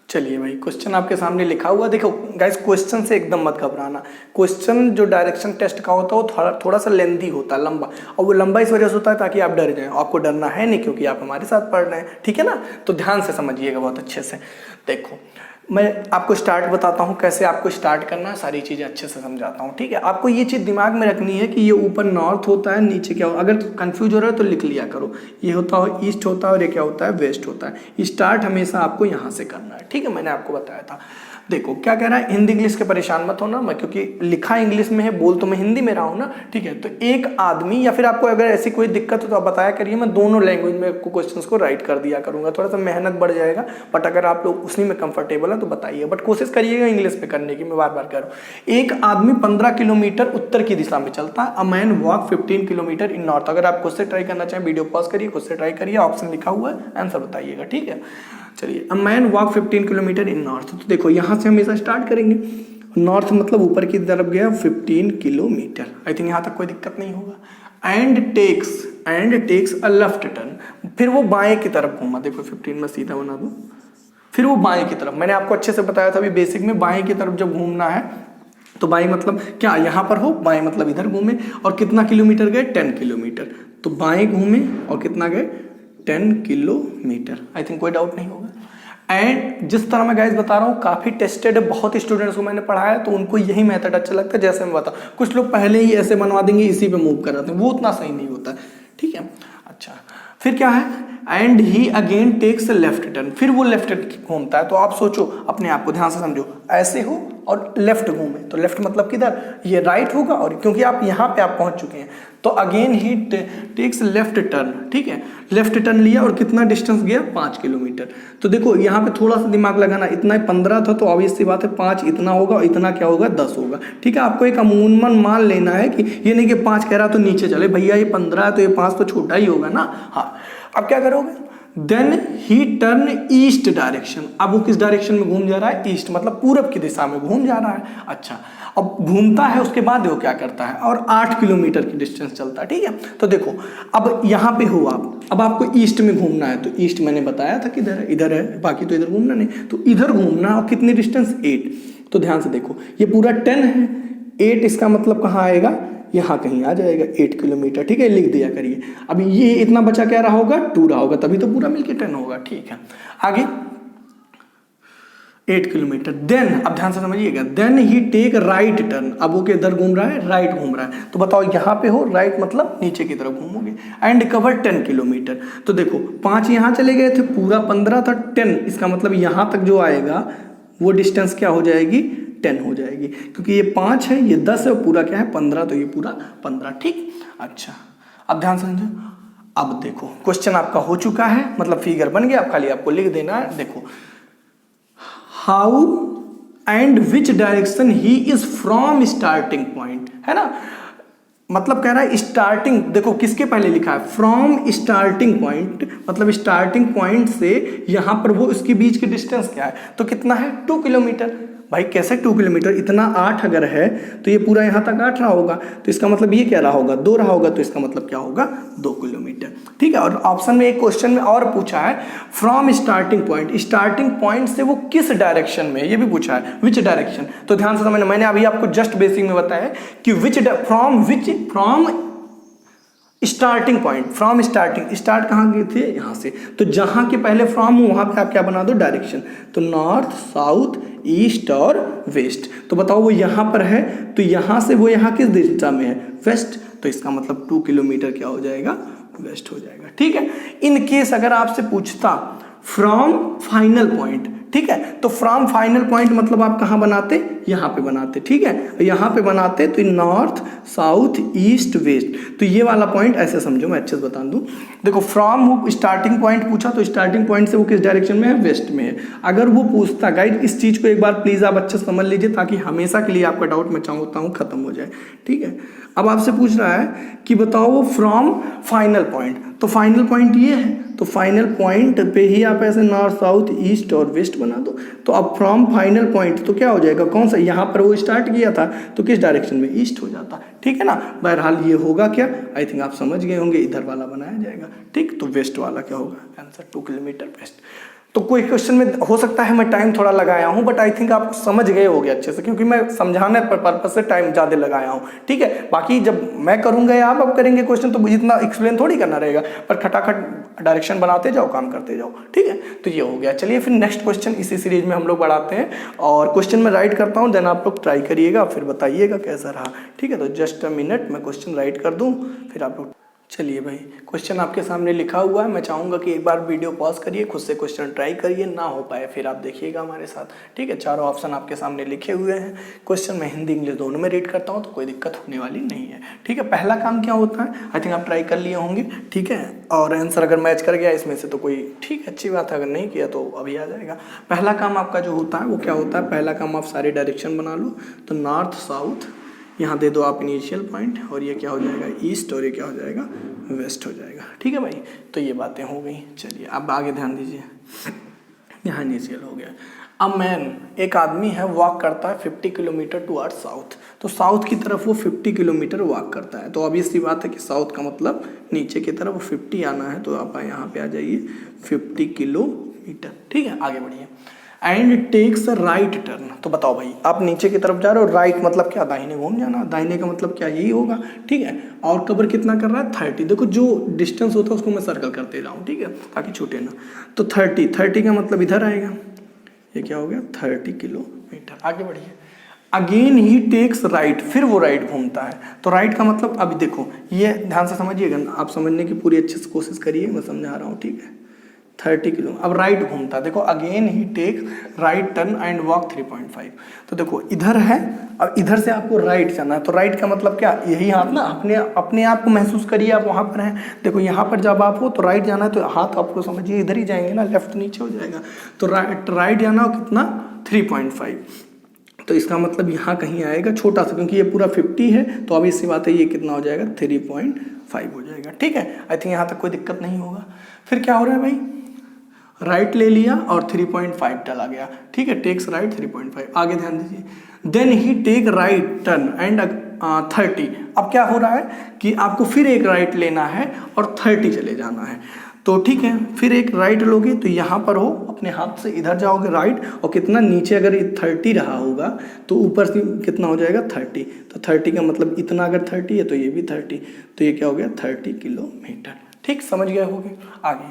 चलिए भाई, क्वेश्चन आपके सामने लिखा हुआ, देखो गाइस, क्वेश्चन से एकदम मत घबराना। क्वेश्चन जो डायरेक्शन टेस्ट का होता है वो थोड़ा सा लेंथी होता है, लंबा, और वो लंबा इस वजह से होता है ताकि आप डर जाएं। आपको डरना है नहीं, क्योंकि आप हमारे साथ पढ़ रहे हैं, ठीक है ना। तो ध्यान से समझिएगा बहुत अच्छे से। देखो, मैं आपको स्टार्ट बताता हूँ, कैसे आपको स्टार्ट करना है, सारी चीज़ें अच्छे से समझाता हूँ, ठीक है। आपको ये चीज़ दिमाग में रखनी है कि ये ऊपर नॉर्थ होता है, नीचे क्या हो, अगर कंफ्यूज हो रहा है तो लिख लिया करो। ये होता है ईस्ट होता है, और ये क्या होता है, वेस्ट होता है। स्टार्ट हमेशा आपको यहाँ से करना है, ठीक है। मैंने आपको बताया था। देखो क्या कह रहा है, हिंदी इंग्लिश के परेशान मत होना, मैं क्योंकि लिखा इंग्लिश में है, बोल तो मैं हिंदी में रहा हूँ ना, ठीक है। तो एक आदमी, या फिर आपको अगर ऐसी कोई दिक्कत हो तो आप बताया करिए, मैं दोनों लैंग्वेज में आपको क्वेश्चंस को राइट कर दिया करूँगा। थोड़ा सा मेहनत बढ़ जाएगा, बट अगर आप लोग उसी में कंफर्टेबल है तो बताइए, बट कोशिश करिएगा इंग्लिश में करने की, मैं बार बार कह रहा हूँ। एक आदमी 15 किलोमीटर उत्तर की दिशा में चलता है। A man walk 15 kilometre in north. अगर आप खुद से ट्राई करना चाहें, वीडियो पॉज करिए, खुद से ट्राई करिए, ऑप्शन लिखा हुआ है, आंसर बताइएगा, ठीक है। चलिए, a man walk 15 kilometre in north. तो देखो यहाँ से हमेशा स्टार्ट करेंगे, नॉर्थ मतलब ऊपर की तरफ गया 15 किलोमीटर। आई थिंक यहाँ तक कोई दिक्कत नहीं होगा। And takes a left turn, फिर वो बाएं की तरफ घूमा। देखो 15 में सीधा बना दूँ, फिर वो बाएं की तरफ, मैंने आपको अच्छे से बताया था अभी बेसिक में, बाएं की तरफ जब घूमना है तो बाएं मतलब क्या, यहाँ पर हो, बाएं मतलब इधर घूमे, और कितना किलोमीटर गए, 10 किलोमीटर। तो बाएं घूमे और कितना गए, 10 किलोमीटर। आई थिंक कोई डाउट नहीं होगा। एंड जिस तरह मैं गाइस बता रहा हूँ, काफ़ी टेस्टेड है, बहुत स्टूडेंट्स को मैंने पढ़ाया, तो उनको यही मेथड अच्छा लगता है जैसे मैं बताऊँ। कुछ लोग पहले ही ऐसे बनवा देंगे, इसी पे मूव कराते हैं, वो उतना सही नहीं होता, ठीक है। अच्छा, फिर क्या है, and he again takes left turn, फिर वो लेफ्ट घूमता है। तो आप सोचो, अपने आप को ध्यान से समझो, ऐसे हो और लेफ्ट घूमे, तो लेफ्ट मतलब किधर, ये राइट होगा, और क्योंकि आप यहाँ पे आप पहुँच चुके हैं, तो again he takes left turn, ठीक है। लेफ्ट टर्न लिया और कितना डिस्टेंस गया, 5 किलोमीटर। तो देखो यहाँ पे थोड़ा सा दिमाग लगाना, इतना 15 था तो ऑब्वियस सी बात है 5 इतना होगा, और इतना क्या होगा, 10 होगा, ठीक है। आपको एक अमूमन मान लेना है कि ये नहीं कि 5 कह रहा तो नीचे चले, भैया ये 15 है तो ये 5 तो छोटा ही होगा ना। हाँ, अब क्या करोगे, then he turn east direction. अब वो किस डायरेक्शन में घूम जा रहा है, ईस्ट मतलब पूरब की दिशा में घूम जा रहा है। अच्छा, अब घूमता है, उसके बाद वो क्या करता है, और 8 किलोमीटर की डिस्टेंस चलता है, ठीक है। तो देखो अब यहाँ पे हो आप, अब आपको ईस्ट में घूमना है, तो ईस्ट मैंने बताया था किधर है, इधर है, बाकी तो इधर घूमना नहीं, तो इधर घूमना, और कितनी डिस्टेंस, 8। तो ध्यान से देखो, ये पूरा 10 है, 8 इसका मतलब कहाँ आएगा, यहाँ कहीं आ जाएगा, 8 किलोमीटर, ठीक है, लिख दिया करिए। अब ये इतना बचा क्या रहा होगा, 2 रहा होगा, तभी तो पूरा मिलके 10 होगा, ठीक है। आगे 8 किलोमीटर, देन अब ध्यान से समझिएगा, then he take right turn. अब वो किधर घूम रहा है, राइट घूम रहा है, तो बताओ यहाँ पे हो, राइट मतलब नीचे की तरफ घूमोगे। एंड कवर 10 किलोमीटर, तो देखो 5 यहाँ चले गए थे, पूरा 15 था, 10 इसका मतलब यहाँ तक जो आएगा वो डिस्टेंस क्या हो जाएगी, 10 हो जाएगी, क्योंकि ये 5 है, ये 10 है, पूरा क्या है, 15, तो ये पूरा 15, ठीक। अच्छा, अब ध्यान से समझो। अब देखो क्वेश्चन आपका हो चुका है, मतलब फिगर बन गया, अब खाली आपको लिख देना है। देखो, how and which direction he is from starting point, है ना, मतलब कह रहा है स्टार्टिंग, देखो किसके पहले लिखा है, फ्रॉम स्टार्टिंग पॉइंट, मतलब स्टार्टिंग पॉइंट से यहाँ पर वो उसके बीच की डिस्टेंस क्या है, तो कितना है, 2 किलोमीटर। भाई कैसे 2 किलोमीटर, इतना 8 अगर है तो ये पूरा यहाँ तक 8 रहा होगा, तो इसका मतलब ये क्या रहा होगा, 2 रहा होगा, तो इसका मतलब क्या होगा, 2 किलोमीटर, ठीक है। और ऑप्शन में एक क्वेश्चन में और पूछा है, फ्रॉम स्टार्टिंग पॉइंट से वो किस डायरेक्शन में, ये भी पूछा है, विच डायरेक्शन। तो ध्यान से समझना, मैंने अभी आपको जस्ट बेसिक में बताया कि from starting point, from start कहाँ गए थे, यहाँ से, तो जहाँ के पहले फ्रॉम हो वहाँ पे आप क्या बना दो, डायरेक्शन, तो नॉर्थ, साउथ, ईस्ट और वेस्ट। तो बताओ वो यहाँ पर है, तो यहाँ से वो यहाँ किस दिशा में है, वेस्ट, तो इसका मतलब 2 किलोमीटर क्या हो जाएगा, वेस्ट हो जाएगा, ठीक है। इन केस अगर आपसे पूछता फ्रॉम फाइनल पॉइंट, ठीक है, तो फ्रॉम फाइनल पॉइंट मतलब आप कहाँ बनाते, यहाँ पे बनाते, ठीक है, यहाँ पे बनाते, तो नॉर्थ, साउथ, ईस्ट, वेस्ट, तो ये वाला पॉइंट ऐसे समझो, मैं अच्छे से बता दूं। देखो फ्रॉम स्टार्टिंग पॉइंट पूछा, तो स्टार्टिंग पॉइंट से वो किस डायरेक्शन में है, वेस्ट में है। अगर वो पूछता, गाइड इस चीज़ को एक बार प्लीज़ आप अच्छे से समझ लीजिए, ताकि हमेशा के लिए आपका डाउट मैं चाहता हूँ खत्म हो जाए, ठीक है। अब आपसे पूछ रहा है कि बताओ वो फ्रॉम फाइनल पॉइंट, तो फाइनल पॉइंट ये है, तो तो फाइनल पॉइंट पे ही आप ऐसे नॉर्थ साउथ ईस्ट और वेस्ट बना दो। तो अब फ्रॉम फाइनल पॉइंट तो क्या हो जाएगा, कौन सा, यहाँ पर वो स्टार्ट किया था तो किस डायरेक्शन में, ईस्ट हो जाता, ठीक है ना। बहरहाल ये होगा क्या, आई थिंक आप समझ गए होंगे, इधर वाला बनाया जाएगा, ठीक। तो वेस्ट वाला क्या होगा, आंसर 2 किलोमीटर वेस्ट। तो कोई क्वेश्चन में हो सकता है मैं टाइम थोड़ा लगाया हूँ, बट आई थिंक आप समझ गए होंगे अच्छे से, क्योंकि मैं समझाने पर पर्पज से टाइम ज़्यादा लगाया हूँ, ठीक है। बाकी जब मैं करूँगा या आप करेंगे क्वेश्चन तो मुझे इतना एक्सप्लेन थोड़ी करना रहेगा, पर खटाखट डायरेक्शन बनाते जाओ, काम करते जाओ, ठीक है। तो ये हो गया। चलिए फिर नेक्स्ट क्वेश्चन इसी सीरीज में हम लोग बढ़ाते हैं, और क्वेश्चन में राइट करता हूँ, देन आप लोग ट्राई करिएगा, फिर बताइएगा कैसा रहा, ठीक है। तो जस्ट अ मिनट, मैं क्वेश्चन राइट कर दूँ, फिर आप लोग। चलिए भाई, क्वेश्चन आपके सामने लिखा हुआ है। मैं चाहूँगा कि एक बार वीडियो पॉज करिए, खुद से क्वेश्चन ट्राई करिए, ना हो पाए फिर आप देखिएगा हमारे साथ, ठीक है। चारों ऑप्शन आपके सामने लिखे हुए हैं। क्वेश्चन मैं हिंदी इंग्लिश दोनों में रीड करता हूँ, तो कोई दिक्कत होने वाली नहीं है, ठीक है। पहला काम क्या होता है, आई थिंक आप ट्राई कर लिए होंगे, ठीक है। और आंसर अगर मैच कर गया इसमें से तो कोई ठीक अच्छी बात है, अगर नहीं किया तो अभी आ जाएगा। पहला काम आपका जो होता है वो क्या होता है, पहला काम आप सारे डायरेक्शन बना लो। तो नॉर्थ साउथ यहाँ दे दो आप इनिशियल पॉइंट, और ये क्या हो जाएगा, ईस्ट, और ये क्या हो जाएगा, वेस्ट हो जाएगा, ठीक है भाई। तो ये बातें हो गई। चलिए अब आगे ध्यान दीजिए, यहाँ इनिशियल हो गया। अब मैन, एक आदमी है, वॉक करता है 50 किलोमीटर टुवर्ड्स साउथ। तो साउथ की तरफ वो 50 किलोमीटर वॉक करता है। तो ऑब्वियस सी बात है कि साउथ का मतलब नीचे की तरफ 50 आना है, तो आप यहाँ पे आ जाइए 50 किलोमीटर, ठीक है। आगे बढ़िए। And takes a right turn. तो बताओ भाई, आप नीचे की तरफ जा रहे हो, राइट मतलब क्या, दाहिने घूम जाना, दाहिने का मतलब क्या, यही होगा, ठीक है। और कवर कितना कर रहा है, 30। देखो जो डिस्टेंस होता है उसको मैं सर्कल करते जाऊँ, ठीक है, ताकि छूटे ना। तो 30 का मतलब इधर आएगा, ये क्या हो गया, 30 किलोमीटर। आगे बढ़िए। अगेन ही टेक्स राइट, फिर वो राइट घूमता है। तो राइट का मतलब, अभी देखो ये ध्यान से समझिएगा, आप समझने की पूरी अच्छे से कोशिश करिए, मैं समझा रहा हूँ, ठीक है। 30 किलो, अब राइट घूमता है, देखो again he take right turn and walk 3.5। तो देखो इधर है, अब इधर से आपको राइट जाना है। तो राइट का मतलब क्या, यही हाथ ना, अपने आप को महसूस करिए, आप वहाँ पर हैं। देखो यहाँ पर जब आप हो तो राइट जाना है, तो हाथ आपको समझिए इधर ही जाएंगे ना, लेफ्ट नीचे हो जाएगा। तो राइट जाना हो कितना, 3.5। तो इसका मतलब यहाँ कहीं आएगा छोटा सा, क्योंकि ये पूरा 50 है, तो अब इसी बात है, ये कितना हो जाएगा, 3.5 हो जाएगा, ठीक है। आई थिंक यहाँ तक कोई दिक्कत नहीं होगा। फिर क्या हो रहा है भाई, राइट ले लिया और 3.5 डाला गया, ठीक है। Takes right 3.5। आगे ध्यान दीजिए। Then he take right turn and 30। अब क्या हो रहा है कि आपको फिर एक राइट लेना है और 30 चले जाना है। तो ठीक है, फिर एक राइट लोगे तो यहाँ पर हो, अपने हाथ से इधर जाओगे राइट, और कितना नीचे, अगर ये 30 रहा होगा तो ऊपर से कितना हो जाएगा, 30। तो 30 का मतलब इतना, अगर 30 है तो ये भी 30, तो ये क्या हो गया, 30 किलोमीटर, ठीक, समझ गए होगे। आगे,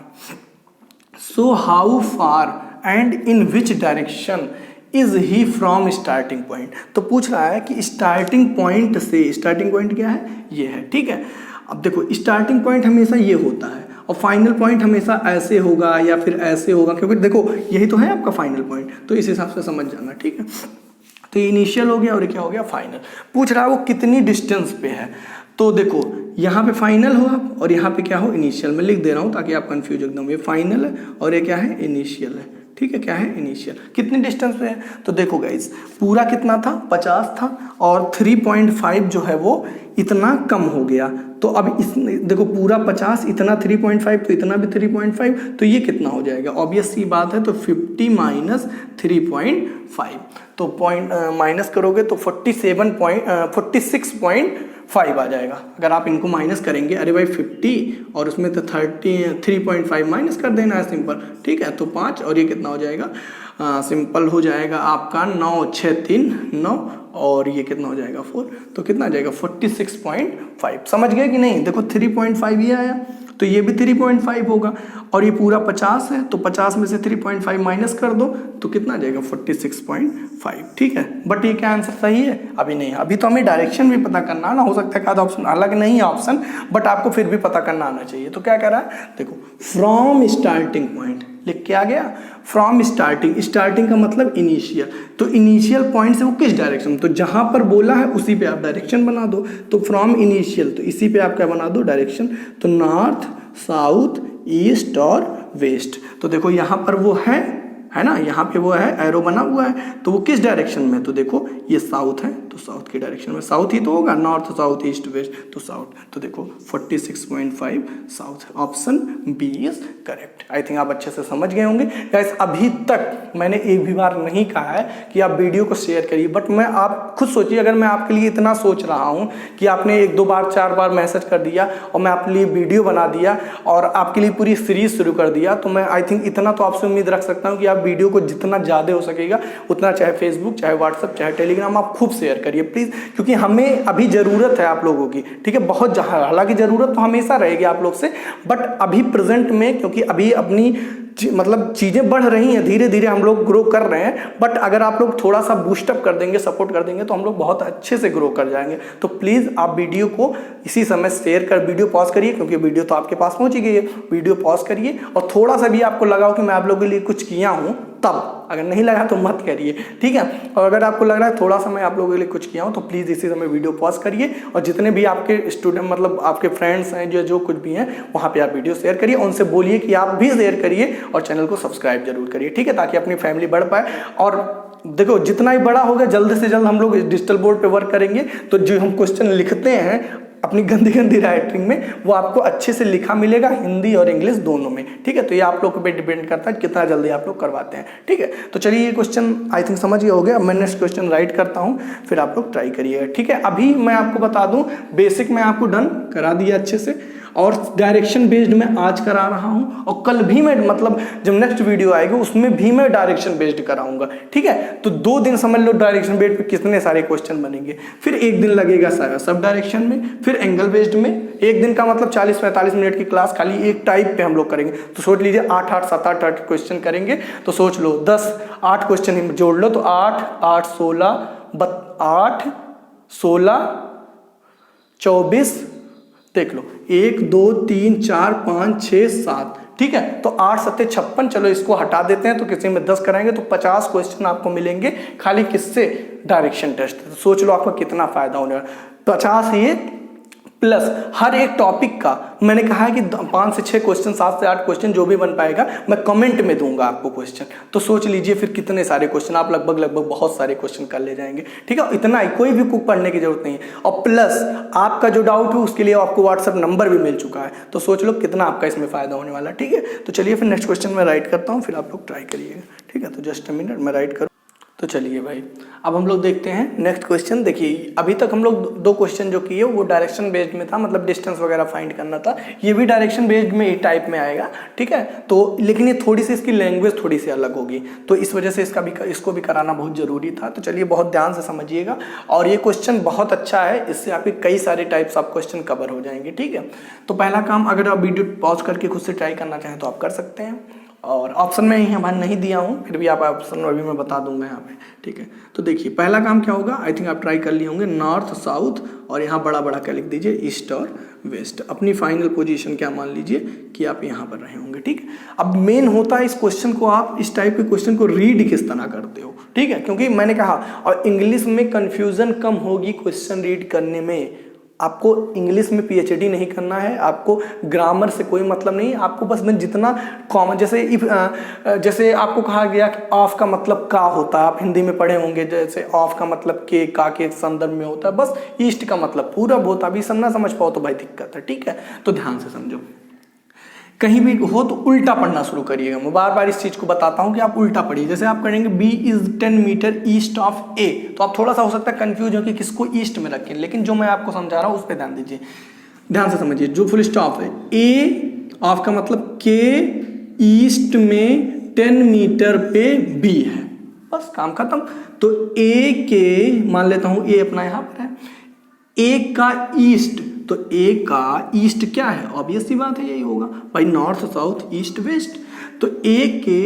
so how far and in which direction is he from starting point. तो पूछ रहा है कि स्टार्टिंग पॉइंट से, स्टार्टिंग पॉइंट क्या है, ये है, ठीक है। अब देखो स्टार्टिंग पॉइंट हमेशा ये होता है, और फाइनल पॉइंट हमेशा ऐसे होगा या फिर ऐसे होगा, क्योंकि देखो यही तो है आपका फाइनल पॉइंट, तो इस हिसाब से समझ जाना, ठीक है। तो ये इनिशियल हो गया और क्या हो गया, फाइनल। पूछ रहा है वो कितनी डिस्टेंस पे है। तो देखो यहाँ पे फाइनल हो आप, और यहाँ पे क्या हो, इनिशियल। मैं लिख दे रहा हूँ ताकि आप कंफ्यूज एकदम, ये फाइनल है और ये क्या है, इनिशियल है, ठीक है। क्या है, इनिशियल। कितनी डिस्टेंस पे है, तो देखो गाइज, पूरा कितना था, 50 था, और 3.5 जो है वो इतना कम हो गया। तो अब इस देखो पूरा 50, इतना 3.5, तो इतना भी 3.5, तो ये कितना हो जाएगा, ऑब्वियस सी बात है। तो 50 माइनस 3.5, तो पॉइंट माइनस करोगे तो 46.5 आ जाएगा। अगर आप इनको माइनस करेंगे, अरे भाई 50 और उसमें तो 3.5 माइनस कर देना है, सिंपल, ठीक है। तो 5 और ये कितना हो जाएगा, सिंपल हो जाएगा आपका 9, 6, 3, 9, और ये कितना हो जाएगा 4, तो कितना आ जाएगा 46.5। समझ गए कि नहीं, देखो 3.5 ये आया, तो ये भी 3.5 होगा, और ये पूरा 50 है, तो 50 में से 3.5 माइनस कर दो तो कितना आ जाएगा 46.5, ठीक है। बट ये क्या आंसर सही है, अभी नहीं, अभी तो हमें डायरेक्शन भी पता करना ना, हो सकता है आधा ऑप्शन अलग नहीं है ऑप्शन, बट आपको फिर भी पता करना आना चाहिए। तो क्या कह रहा है, देखो फ्रॉम स्टार्टिंग पॉइंट लिख के आ गया, फ्रॉम स्टार्टिंग, स्टार्टिंग का मतलब इनिशियल, तो इनिशियल पॉइंट से वो किस डायरेक्शन, तो जहां पर बोला है उसी पे आप डायरेक्शन बना दो। तो फ्रॉम इनिशियल, तो इसी पे आप क्या बना दो, डायरेक्शन। तो नॉर्थ, साउथ, ईस्ट और वेस्ट। तो देखो यहाँ पर वो है है ना, यहाँ पे वो है एरो बना हुआ है, तो वो किस डायरेक्शन में, तो देखो ये साउथ है तो साउथ की डायरेक्शन में, साउथ ही तो होगा, नॉर्थ साउथ ईस्ट वेस्ट तो साउथ, तो देखो 46.5 south, option B is correct. I think आप अच्छे से समझ गए होंगे गाइस। अभी तक मैंने एक भी बार नहीं कहा है कि आप वीडियो को शेयर करिए, बट मैं आप खुद सोचिए, अगर मैं आपके लिए इतना सोच रहा हूँ कि आपने 1-2 बार 4 बार मैसेज कर दिया और मैं आपके लिए वीडियो बना दिया और आपके लिए पूरी सीरीज शुरू कर दिया, तो मैं आई थिंक इतना तो आपसे उम्मीद रख सकता हूँ कि आप वीडियो को जितना ज़्यादा हो सकेगा उतना, चाहे फेसबुक चाहे व्हाट्सअप चाहे टेलीग्राम, आप खूब शेयर करिए प्लीज़, क्योंकि हमें अभी ज़रूरत है आप लोगों की, ठीक है, बहुत, हालांकि ज़रूरत तो हमेशा रहेगी आप लोग से, बट अभी प्रेजेंट में, क्योंकि अभी अपनी मतलब चीज़ें बढ़ रही हैं, धीरे धीरे हम लोग ग्रो कर रहे हैं, बट अगर आप लोग थोड़ा सा बूस्टअप कर देंगे, सपोर्ट कर देंगे, तो हम लोग बहुत अच्छे से ग्रो कर जाएंगे। तो प्लीज़ आप वीडियो को इसी समय शेयर कर, वीडियो पॉज करिए, क्योंकि वीडियो तो आपके पास पहुंच ही गई है, वीडियो पॉज करिए, और थोड़ा सा भी आपको लगा हो कि मैं आप लोगों के लिए कुछ किया हूँ तब, अगर नहीं लगा तो मत करिए, ठीक है। और अगर आपको लग रहा है थोड़ा सा मैं आप लोगों के लिए कुछ किया हूँ, तो प्लीज़ इसी समय वीडियो पॉज करिए, और जितने भी आपके स्टूडेंट मतलब आपके फ्रेंड्स हैं जो कुछ भी हैं, वहाँ पे आप वीडियो शेयर करिए, उनसे बोलिए कि आप भी शेयर करिए और चैनल को सब्सक्राइब जरूर करिए, ठीक है, ताकि अपनी फैमिली बढ़ पाए। और देखो जितना ही बड़ा होगा, जल्द से जल्द हम लोग डिजिटल बोर्ड पे वर्क करेंगे, तो जो हम क्वेश्चन लिखते हैं अपनी गंदी गंदी राइटिंग में, वो आपको अच्छे से लिखा मिलेगा, हिंदी और इंग्लिश दोनों में, ठीक है। तो ये आप लोग पे डिपेंड करता है कितना जल्दी आप लोग करवाते हैं, ठीक है। तो चलिए ये क्वेश्चन आई थिंक समझ गए होंगे। अब मैं नेक्स्ट क्वेश्चन राइट करता हूँ, फिर आप लोग ट्राई करिएगा, ठीक है। अभी मैं आपको बता दूं, बेसिक मैं आपको डन करा दिया अच्छे से, और डायरेक्शन बेस्ड मैं आज करा रहा हूं, और कल भी मैं मतलब जब नेक्स्ट वीडियो आएगी उसमें भी मैं डायरेक्शन बेस्ड कराऊंगा, ठीक है। तो 2 दिन समझ लो डायरेक्शन बेस्ड पे कितने सारे क्वेश्चन बनेंगे, फिर 1 दिन लगेगा सब डायरेक्शन में, फिर एंगल बेस्ड में 1 दिन का मतलब 40-45 मिनट की क्लास खाली एक टाइप पे हम लोग करेंगे। तो सोच लीजिए 8-8 7-8 क्वेश्चन करेंगे, तो सोच लो 10-8 क्वेश्चन जोड़ लो, तो 8-8 16 24, देख लो 1 2 3 4 5 6 7, ठीक है। तो 8 7 56, चलो इसको हटा देते हैं, तो किसी में 10 कराएंगे तो 50 क्वेश्चन आपको मिलेंगे खाली किससे, डायरेक्शन टेस्ट। तो सोच लो आपको कितना फायदा होने वाला, 50 ये प्लस हर एक टॉपिक का मैंने कहा है कि 5 से 6 क्वेश्चन, 7 से 8 क्वेश्चन जो भी बन पाएगा मैं कमेंट में दूंगा आपको क्वेश्चन। तो सोच लीजिए फिर कितने सारे क्वेश्चन, आप लगभग बहुत सारे क्वेश्चन कर ले जाएंगे, ठीक है। इतना ही, कोई भी कुक पढ़ने की जरूरत नहीं है, और प्लस आपका जो डाउट है उसके लिए आपको व्हाट्सएप नंबर भी मिल चुका है। तो सोच लो कितना आपका इसमें फायदा होने वाला है, ठीक है। तो चलिए फिर नेक्स्ट क्वेश्चन मैं राइट करता हूँ, फिर आप लोग ट्राई करिएगा, ठीक है। तो जस्ट अ मिनट मैं राइट करूँ। तो चलिए भाई, अब हम लोग देखते हैं नेक्स्ट क्वेश्चन। देखिए अभी तक हम लोग 2 क्वेश्चन जो किए वो डायरेक्शन बेस्ड में था, मतलब डिस्टेंस वगैरह फाइंड करना था। ये भी डायरेक्शन बेस्ड में ही टाइप में आएगा, ठीक है। तो लेकिन ये थोड़ी सी इसकी लैंग्वेज थोड़ी सी अलग होगी, तो इस वजह से इसको भी कराना बहुत जरूरी था। तो चलिए बहुत ध्यान से समझिएगा, और ये क्वेश्चन बहुत अच्छा है, इससे आपके कई सारे टाइप्स ऑफ क्वेश्चन कवर हो जाएंगे, ठीक है। तो पहला काम, अगर आप वीडियो पॉज करके खुद से ट्राई करना चाहें तो आप कर सकते हैं, और ऑप्शन में यहाँ मैं नहीं दिया हूँ, फिर भी आप ऑप्शन अभी मैं बता दूंगा यहाँ पे, ठीक है। तो देखिए पहला काम क्या होगा, आई थिंक आप ट्राई कर लिए होंगे, नॉर्थ साउथ, और यहाँ बड़ा बड़ा क्या लिख दीजिए, ईस्ट और वेस्ट। अपनी फाइनल पोजीशन क्या मान लीजिए कि आप यहाँ पर रहे होंगे, ठीक है। अब मेन होता है इस क्वेश्चन को, आप इस टाइप के क्वेश्चन को रीड किस तरह करते हो, ठीक है। क्योंकि मैंने कहा, और इंग्लिश में कन्फ्यूजन कम होगी क्वेश्चन रीड करने में। आपको इंग्लिश में पीएचडी नहीं करना है, आपको ग्रामर से कोई मतलब नहीं, आपको बस मैं जितना कॉमन, जैसे आपको कहा गया कि ऑफ का मतलब का होता है, आप हिंदी में पढ़े होंगे, जैसे ऑफ का मतलब के, का के संदर्भ में होता है, बस ईस्ट का मतलब पूरब होता है। अभी सब ना समझ पाओ तो भाई दिक्कत है, ठीक है। तो ध्यान से समझो, कहीं भी हो तो उल्टा पढ़ना शुरू करिएगा। मैं बार बार इस चीज को बताता हूं कि आप उल्टा पढ़िए। जैसे आप करेंगे B is 10 metre east of A, तो आप थोड़ा सा हो सकता है कंफ्यूज हो कि किसको ईस्ट में रखें, लेकिन जो मैं आपको समझा रहा हूं उस पर ध्यान दीजिए, ध्यान से समझिए। जो फुल स्टॉप है, A ऑफ का मतलब K ईस्ट में 10 मीटर पे B है, बस काम खत्म। तो A के, मान लेता हूं A अपना यहां पर है, A का ईस्ट, तो A का ईस्ट क्या है, ऑब्वियस सी बात है यही होगा भाई, नॉर्थ साउथ ईस्ट वेस्ट। तो A के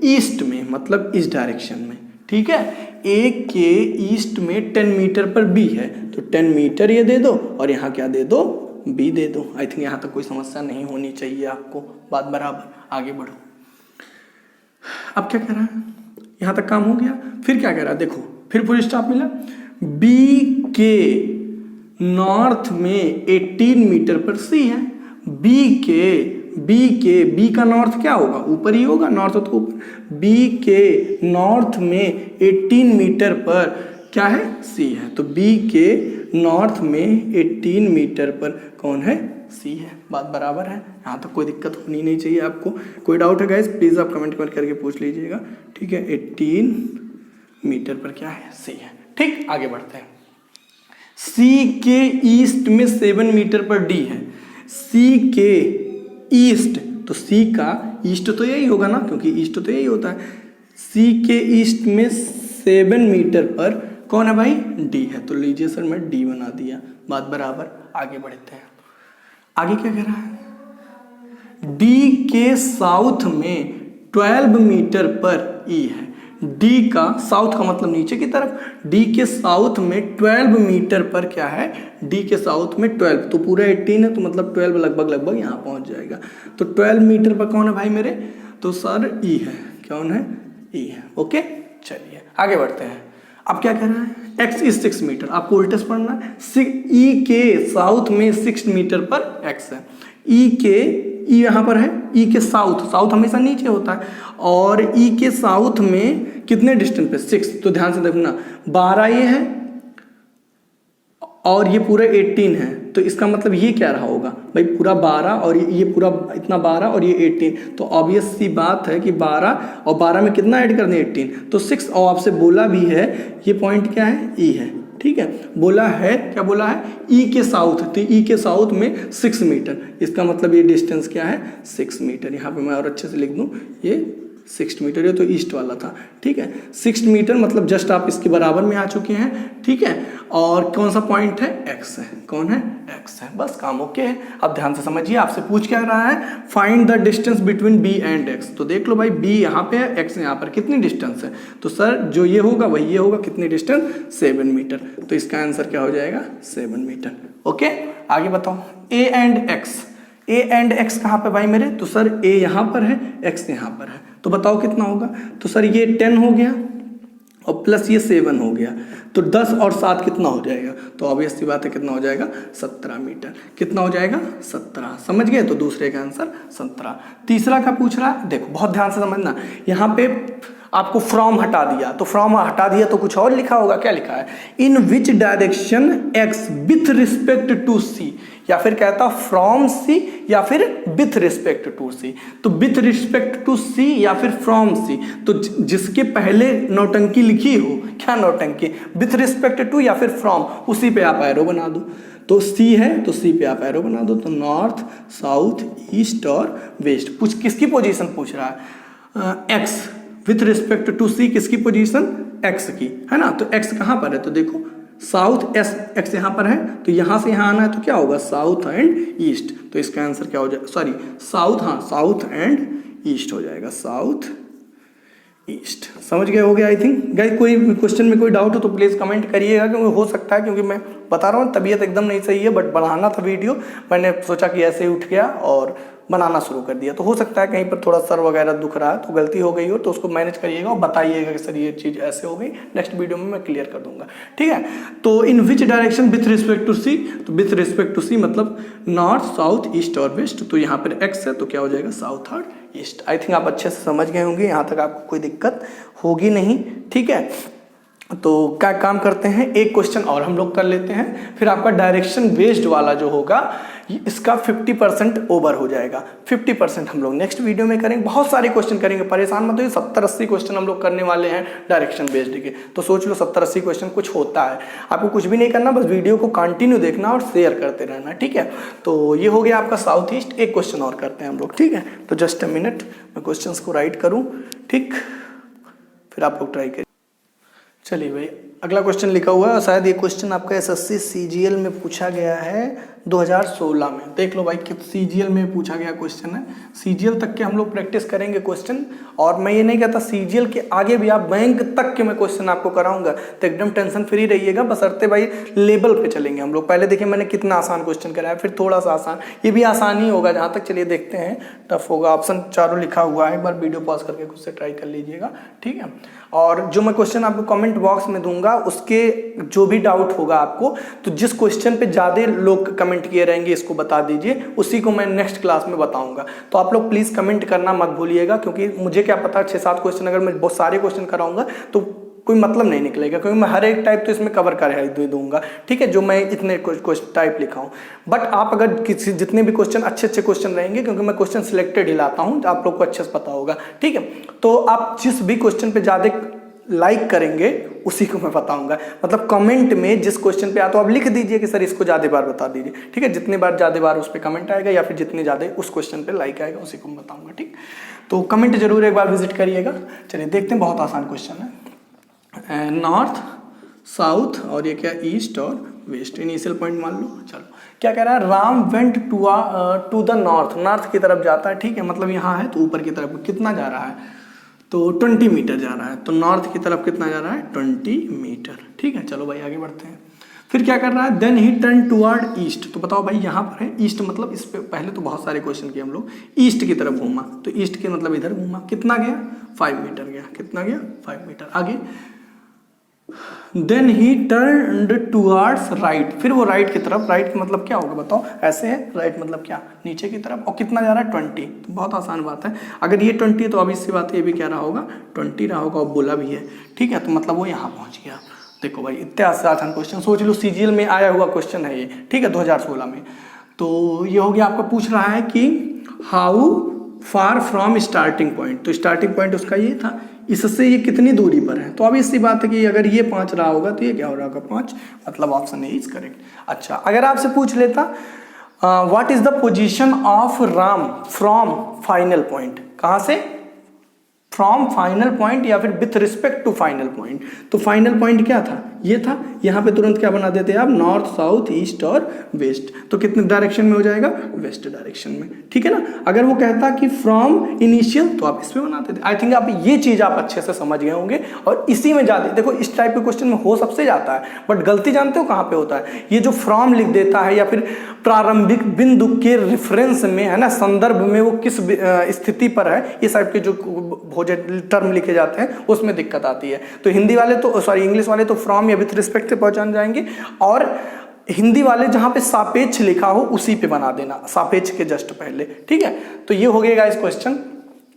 ईस्ट में मतलब इस डायरेक्शन में, ठीक है। A के ईस्ट में 10 मीटर पर B है, तो 10 मीटर ये दे दो, और यहाँ क्या दे दो, B दे दो। आई थिंक यहाँ तक कोई समस्या नहीं होनी चाहिए आपको, बात बराबर, आगे बढ़ो। अब क्या कह रहा है, यहाँ तक काम हो गया, फिर क्या कह रहा है, देखो फिर फुल स्टॉप मिला, B के नॉर्थ में 18 मीटर पर C है, B के बी का नॉर्थ क्या होगा, ऊपर ही होगा, नॉर्थ तो ऊपर, बी के नॉर्थ में 18 मीटर पर क्या है, सी है। तो बी के नॉर्थ में 18 मीटर पर कौन है, सी है। बात बराबर है, यहाँ तक कोई दिक्कत होनी नहीं चाहिए आपको। कोई डाउट है गाइस प्लीज आप कमेंट करके पूछ लीजिएगा, ठीक है। 18 मीटर पर क्या है, सी है। ठीक, आगे बढ़ते हैं। सी के ईस्ट में 7 मीटर पर डी है। सी के ईस्ट, तो सी का ईस्ट तो यही होगा ना, क्योंकि ईस्ट तो यही होता है। सी के ईस्ट में 7 मीटर पर कौन है भाई, डी है। तो लीजिए सर मैं डी बना दिया, बात बराबर। आगे बढ़ते हैं, आगे क्या कह रहा है, डी के साउथ में 12 मीटर पर ई है। डी का साउथ का मतलब नीचे की तरफ, डी के साउथ में 12 मीटर पर क्या है, डी के साउथ में 12, तो पूरा 18 है तो मतलब 12 लगभग यहाँ पहुंच जाएगा। तो 12 मीटर पर कौन है भाई मेरे, तो सर ई है, कौन है, ई है। ओके चलिए आगे बढ़ते हैं। अब क्या कह रहा है, x इज 6 मीटर, आपको उल्टे से पढ़ना है। ई के साउथ में 6 मीटर पर x है। ई यहाँ पर है, ई के साउथ हमेशा नीचे होता है, और ई के साउथ में कितने डिस्टेंस पे, 6। तो ध्यान से देखना, 12 ये है और ये पूरा 18 है, तो इसका मतलब ये क्या रहा होगा भाई, पूरा 12 और ये पूरा इतना 12 और ये 18, तो ऑब्वियस सी बात है कि 12 और 12 में कितना ऐड करने, 18, तो 6। और आपसे बोला भी है ये पॉइंट क्या है, ई है, ठीक है। बोला है, क्या बोला है, ई के साउथ, तो ई के साउथ में 6 मीटर, इसका मतलब ये डिस्टेंस क्या है, 6 मीटर। यहाँ पे मैं और अच्छे से लिख दूँ, ये 6 मीटर, ये तो ईस्ट वाला था, ठीक है। 6 मीटर मतलब जस्ट आप इसके बराबर में आ चुके हैं, ठीक है। और कौन सा पॉइंट है, एक्स है, कौन है, एक्स है। बस काम ओके है। अब ध्यान से समझिए, आपसे पूछ क्या रहा है, find the distance between B and X. तो देख लो भाई, बी यहाँ पे है, एक्स यहाँ पर, कितनी डिस्टेंस है, तो सर जो ये होगा वही ये होगा, कितनी डिस्टेंस, 7 मीटर। तो इसका आंसर क्या हो जाएगा, 7 मीटर। ओके आगे बताओ, A and x, A and x कहाँ पे भाई मेरे, तो सर ए यहाँ पर है, एक्स यहाँ पर है, तो बताओ कितना होगा, तो सर ये 10 हो गया और प्लस ये 7 हो गया, तो 10 और 7 कितना हो जाएगा, तो ऑब्वियस सी बात है कितना हो जाएगा, 17 मीटर। कितना हो जाएगा, 17, समझ गए। तो दूसरे का आंसर 17। तीसरा का पूछ रहा है, देखो बहुत ध्यान से समझना, यहाँ पे आपको फ्रॉम हटा दिया, तो फ्रॉम हटा दिया तो कुछ और लिखा होगा, क्या लिखा है, in which direction X with respect to C, या फिर कहता फ्रॉम सी या फिर विथ रिस्पेक्ट टू सी। तो विथ रिस्पेक्ट टू सी या फिर फ्रॉम सी, तो जिसके पहले नौटंकी लिखी हो, क्या नौटंकी, विथ रिस्पेक्ट टू या फिर फ्रॉम, उसी पे आप एरो बना दो। तो सी है तो सी पे आप एरो बना दो, तो नॉर्थ, साउथ, ईस्ट और वेस्ट। किसकी पोजीशन पूछ रहा है, एक्स विथ रिस्पेक्ट टू सी, किसकी पोजीशन, एक्स की, है ना। तो एक्स कहाँ पर है, तो देखो साउथ, एक्स यहाँ पर है, तो यहाँ से यहाँ आना है, तो क्या होगा, साउथ एंड ईस्ट। तो इसका आंसर क्या हो जाएगा, सॉरी साउथ, हाँ साउथ एंड ईस्ट हो जाएगा, साउथ ईस्ट। समझ गए हो गया आई थिंक गाइस। कोई क्वेश्चन में कोई डाउट हो तो प्लीज़ कमेंट करिएगा, क्योंकि हो सकता है, क्योंकि मैं बता रहा हूँ तबीयत एकदम नहीं सही है, बट बनाना था वीडियो, मैंने सोचा कि ऐसे ही उठ गया और बनाना शुरू कर दिया, तो हो सकता है कहीं पर थोड़ा सर वगैरह दुख रहा है, तो गलती हो गई हो तो उसको मैनेज करिएगा और बताइएगा कि सर ये चीज़ ऐसे हो गई, नेक्स्ट वीडियो में मैं क्लियर कर दूंगा, ठीक है। तो in which direction with respect to C, तो विथ रिस्पेक्ट टू सी मतलब नॉर्थ, साउथ, ईस्ट और वेस्ट, तो यहाँ पर एक्स है तो क्या हो जाएगा, साउथ और ईस्ट। आई थिंक आप अच्छे से समझ गए होंगे, यहाँ तक आपको कोई दिक्कत होगी नहीं, ठीक है। तो क्या काम करते हैं, एक क्वेश्चन और हम लोग कर लेते हैं, फिर आपका डायरेक्शन बेस्ड वाला जो होगा इसका 50% ओवर हो जाएगा। 50% हम लोग नेक्स्ट वीडियो में करेंगे, बहुत सारे क्वेश्चन करेंगे, परेशान मत होइए। 70-80 क्वेश्चन हम लोग करने वाले हैं डायरेक्शन बेस्ड के, तो सोच लो 70-80 क्वेश्चन कुछ होता है। आपको कुछ भी नहीं करना, बस वीडियो को कंटिन्यू देखना और शेयर करते रहना, ठीक है। तो ये हो गया आपका साउथ ईस्ट। एक क्वेश्चन और करते हैं हम लोग, ठीक है। तो जस्ट अ मिनट, मैं क्वेश्चन को राइट करूँ, ठीक, फिर आप लोग ट्राई करिए। चलिए भाई, अगला क्वेश्चन लिखा हुआ है, और शायद ये क्वेश्चन आपका एसएससी सीजीएल में पूछा गया है 2016 में। देख लो भाई कि सीजीएल में पूछा गया क्वेश्चन है, सीजीएल तक के हम लोग प्रैक्टिस करेंगे क्वेश्चन। और मैं ये नहीं कहता सीजीएल के आगे भी आप बैंक तक के मैं क्वेश्चन आपको कराऊंगा, तो एकदम टेंशन फ्री रहिएगा, बशर्ते भाई लेवल पे चलेंगे हम लोग। पहले देखिए मैंने कितना आसान क्वेश्चन कराया, फिर थोड़ा सा आसान, ये भी आसान ही होगा जहाँ तक। चलिए देखते हैं, टफ होगा, ऑप्शन चारों लिखा हुआ है, एक बार वीडियो पॉज करके खुद से ट्राई कर लीजिएगा, ठीक है। और जो मैं क्वेश्चन आपको कमेंट बॉक्स में दूंगा, उसके जो भी डाउट होगा आपको, तो जिस क्वेश्चन पे ज़्यादा लोग कमेंट कमेंट किए रहेंगे इसको बता दीजिए, उसी को मैं नेक्स्ट क्लास में बताऊंगा। तो आप लोग प्लीज़ कमेंट करना मत भूलिएगा, क्योंकि मुझे क्या पता 6-7 क्वेश्चन अगर मैं बहुत सारे क्वेश्चन कराऊंगा तो कोई मतलब नहीं निकलेगा, क्योंकि मैं हर एक टाइप तो इसमें कवर कर दूंगा, ठीक है, जो मैं इतने क्वेश्चन टाइप लिखा हूँ। बट आप अगर किसी जितने भी क्वेश्चन अच्छे क्वेश्चन रहेंगे, क्योंकि मैं क्वेश्चन सिलेक्टेड ही लाता हूँ, आप लोग को अच्छे से पता होगा, ठीक है। तो आप जिस भी क्वेश्चन पे ज़्यादा लाइक करेंगे उसी को मैं बताऊंगा। मतलब कमेंट में जिस क्वेश्चन पे आ तो आप लिख दीजिए कि सर इसको ज़्यादा बार बता दीजिए, ठीक है। जितने बार ज़्यादा बार उस पर कमेंट आएगा या फिर जितने ज़्यादा उस क्वेश्चन पे लाइक आएगा उसी को मैं बताऊंगा, ठीक। तो कमेंट जरूर एक बार विजिट करिएगा। चलिए देखते हैं, बहुत आसान क्वेश्चन है। नॉर्थ, साउथ और ये क्या, ईस्ट और वेस्ट, इनिशियल पॉइंट मान लो। चलो क्या कह रहा है, Ram went to the north, north की तरफ जाता है, ठीक है, मतलब यहाँ है तो ऊपर की तरफ कितना जा रहा है, तो 20 मीटर जा रहा है। तो नॉर्थ की तरफ कितना जा रहा है, 20 मीटर, ठीक है। चलो भाई आगे बढ़ते हैं। फिर क्या कर रहा है, then he turn toward east. तो बताओ भाई यहाँ पर है ईस्ट, मतलब इस पे पहले तो बहुत सारे क्वेश्चन किए हम लोग। ईस्ट की तरफ घूमा, तो ईस्ट के मतलब इधर घूमा, कितना गया, 5 मीटर गया, कितना गया, 5 मीटर। आगे then he turned towards right, फिर वो राइट की तरफ, राइट का मतलब क्या होगा बताओ, ऐसे है, राइट मतलब क्या, नीचे की तरफ, और कितना जा रहा है, 20। तो बहुत आसान बात है, अगर ये 20 है तो अब इससे बात ये भी क्या रहा होगा, 20 रहा होगा, और बोला भी है, ठीक है। तो मतलब वो यहाँ पहुँच गया। देखो भाई इतने आसान क्वेश्चन, सोच लो सीजीएल में आया हुआ क्वेश्चन है ये, ठीक है, 2016 में। तो ये हो गया, आपको पूछ रहा है कि how far from starting point, तो स्टार्टिंग पॉइंट उसका ये था, इससे ये कितनी दूरी पर है। तो अब इसी बात है कि अगर ये 5 रहा होगा तो ये क्या हो रहा होगा, 5, मतलब ऑप्शन ए इज करेक्ट। अच्छा, अगर आपसे पूछ लेता what is the position of Ram from final point, कहाँ से, फ्रॉम फाइनल पॉइंट या फिर with respect to final point. तो फाइनल पॉइंट क्या था, ये था, यहाँ पे तुरंत क्या बना देते हैं आप, नॉर्थ, साउथ, ईस्ट और वेस्ट। तो कितने डायरेक्शन में हो जाएगा, वेस्ट डायरेक्शन में, ठीक है ना। अगर वो कहता कि फ्रॉम इनिशियल तो आप इस पे बना देते। आई थिंक आप ये चीज आप अच्छे से समझ गए होंगे, और इसी में जाते, देखो इस टाइप के क्वेश्चन में हो सबसे जाता है, बट गलती जानते हो कहाँ पे होता है, ये जो फ्रॉम लिख देता है या फिर प्रारंभिक बिंदु के रेफरेंस में, है ना, संदर्भ में वो किस स्थिति पर है, इस टाइप के जो टर्म लिखे जाते हैं उसमें दिक्कत आती है। तो हिंदी वाले तो सॉरी इंग्लिश वाले तो फ्रॉम या विथ रिस्पेक्ट से पहचान जाएंगे, और हिंदी वाले जहां पे सापेक्ष लिखा हो उसी पे बना देना, सापेक्ष के जस्ट पहले, ठीक है। तो ये हो गया इस क्वेश्चन।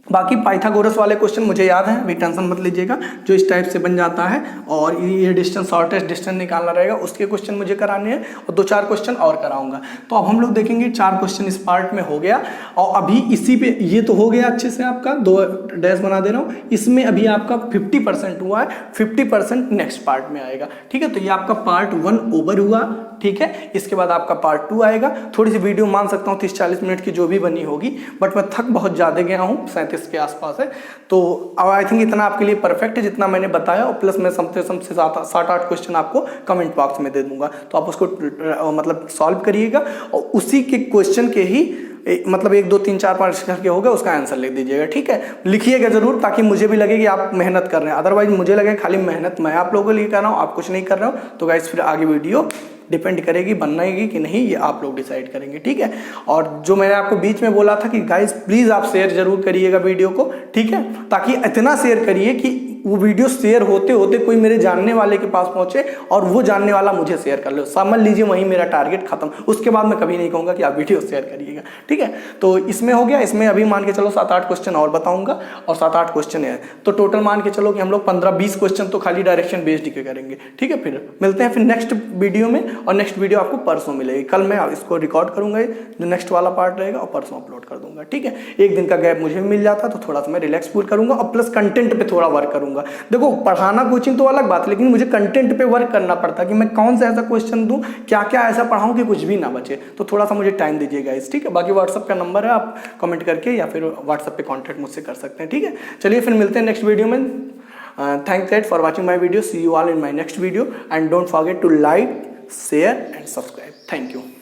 बाकी पाइथागोरस वाले क्वेश्चन मुझे याद है, अभी टेंशन मत लीजिएगा, जो इस टाइप से बन जाता है, और ये डिस्टेंस, शॉर्टेस्ट डिस्टेंस निकालना रहेगा, उसके क्वेश्चन मुझे कराने हैं, और 2-4 क्वेश्चन और कराऊंगा। तो अब हम लोग देखेंगे 4 क्वेश्चन इस पार्ट में हो गया, और अभी इसी पे ये तो हो गया अच्छे से, आपका 2 डैश बना दे रहा हूँ, इसमें अभी आपका 50% हुआ है, 50% नेक्स्ट पार्ट में आएगा, ठीक है। तो ये आपका पार्ट 1 ओवर हुआ, ठीक है। इसके बाद आपका पार्ट 2 आएगा। थोड़ी सी वीडियो मान सकता हूँ 30-40 मिनट की जो भी बनी होगी, बट मैं थक बहुत ज़्यादा गया हूँ, 37 के आसपास है। तो आई थिंक इतना आपके लिए परफेक्ट है जितना मैंने बताया, और प्लस मैं समझे 7-8 क्वेश्चन आपको कमेंट बॉक्स में दे दूंगा, तो आप उसको मतलब सॉल्व करिएगा, और उसी के क्वेश्चन के ही मतलब 1, 2, 3, 4, 5 करके होगा, उसका आंसर लिख दीजिएगा, ठीक है। लिखिएगा जरूर, ताकि मुझे भी लगे कि आप मेहनत कर रहे हैं, अदरवाइज मुझे लगे खाली मेहनत मैं आप लोगों के लिए कर रहा हूँ, आप कुछ नहीं कर रहे हो, तो गाइस फिर आगे वीडियो डिपेंड करेगी बननेगी कि नहीं, ये आप लोग डिसाइड करेंगे, ठीक है। और जो मैंने आपको बीच में बोला था कि गाइस प्लीज आप शेयर जरूर करिएगा वीडियो को, ठीक है, ताकि इतना शेयर करिए कि वो वीडियो शेयर होते होते कोई मेरे जानने वाले के पास पहुंचे और वो जानने वाला मुझे शेयर कर लो, समझ लीजिए वहीं मेरा टारगेट खत्म। उसके बाद मैं कभी नहीं कहूंगा कि आप वीडियो शेयर करिएगा, ठीक है। तो इसमें हो गया, इसमें अभी मान के चलो 7-8 क्वेश्चन और बताऊंगा, और 7-8 क्वेश्चन है, तो टोटल मान के चलो कि हम लोग 15-20 क्वेश्चन तो खाली डायरेक्शन बेस्ड के करेंगे, ठीक है। फिर मिलते हैं फिर नेक्स्ट वीडियो में, और नेक्स्ट वीडियो आपको परसों मिलेगी। कल मैं इसको रिकॉर्ड करूंगा, जो नेक्स्ट वाला पार्ट रहेगा, और परसों अपलोड कर दूंगा, ठीक है। एक दिन का गैप मुझे भी मिल जाता तो थोड़ा सा मैं रिलैक्स फील करूंगा, और प्लस कंटेंट पे थोड़ा वर्क करूंगा। देखो पढ़ाना कोचिंग तो अलग बात, लेकिन मुझे कंटेंट पे वर्क करना पड़ता कि मैं कौन सा ऐसा क्वेश्चन दूं, क्या क्या ऐसा पढ़ाऊं कि कुछ भी ना बचे। तो थोड़ा सा मुझे टाइम दीजिएगा इस, ठीक है। बाकी व्हाट्सअप का नंबर है, आप कमेंट करके या फिर व्हाट्सअप पे कॉन्टैक्ट मुझसे कर सकते हैं, ठीक है। चलिए फिर मिलते हैं नेक्स्ट वीडियो में। Thanks for watching my video. See you all in my next video, and don't forget to like, share and subscribe. Thank you.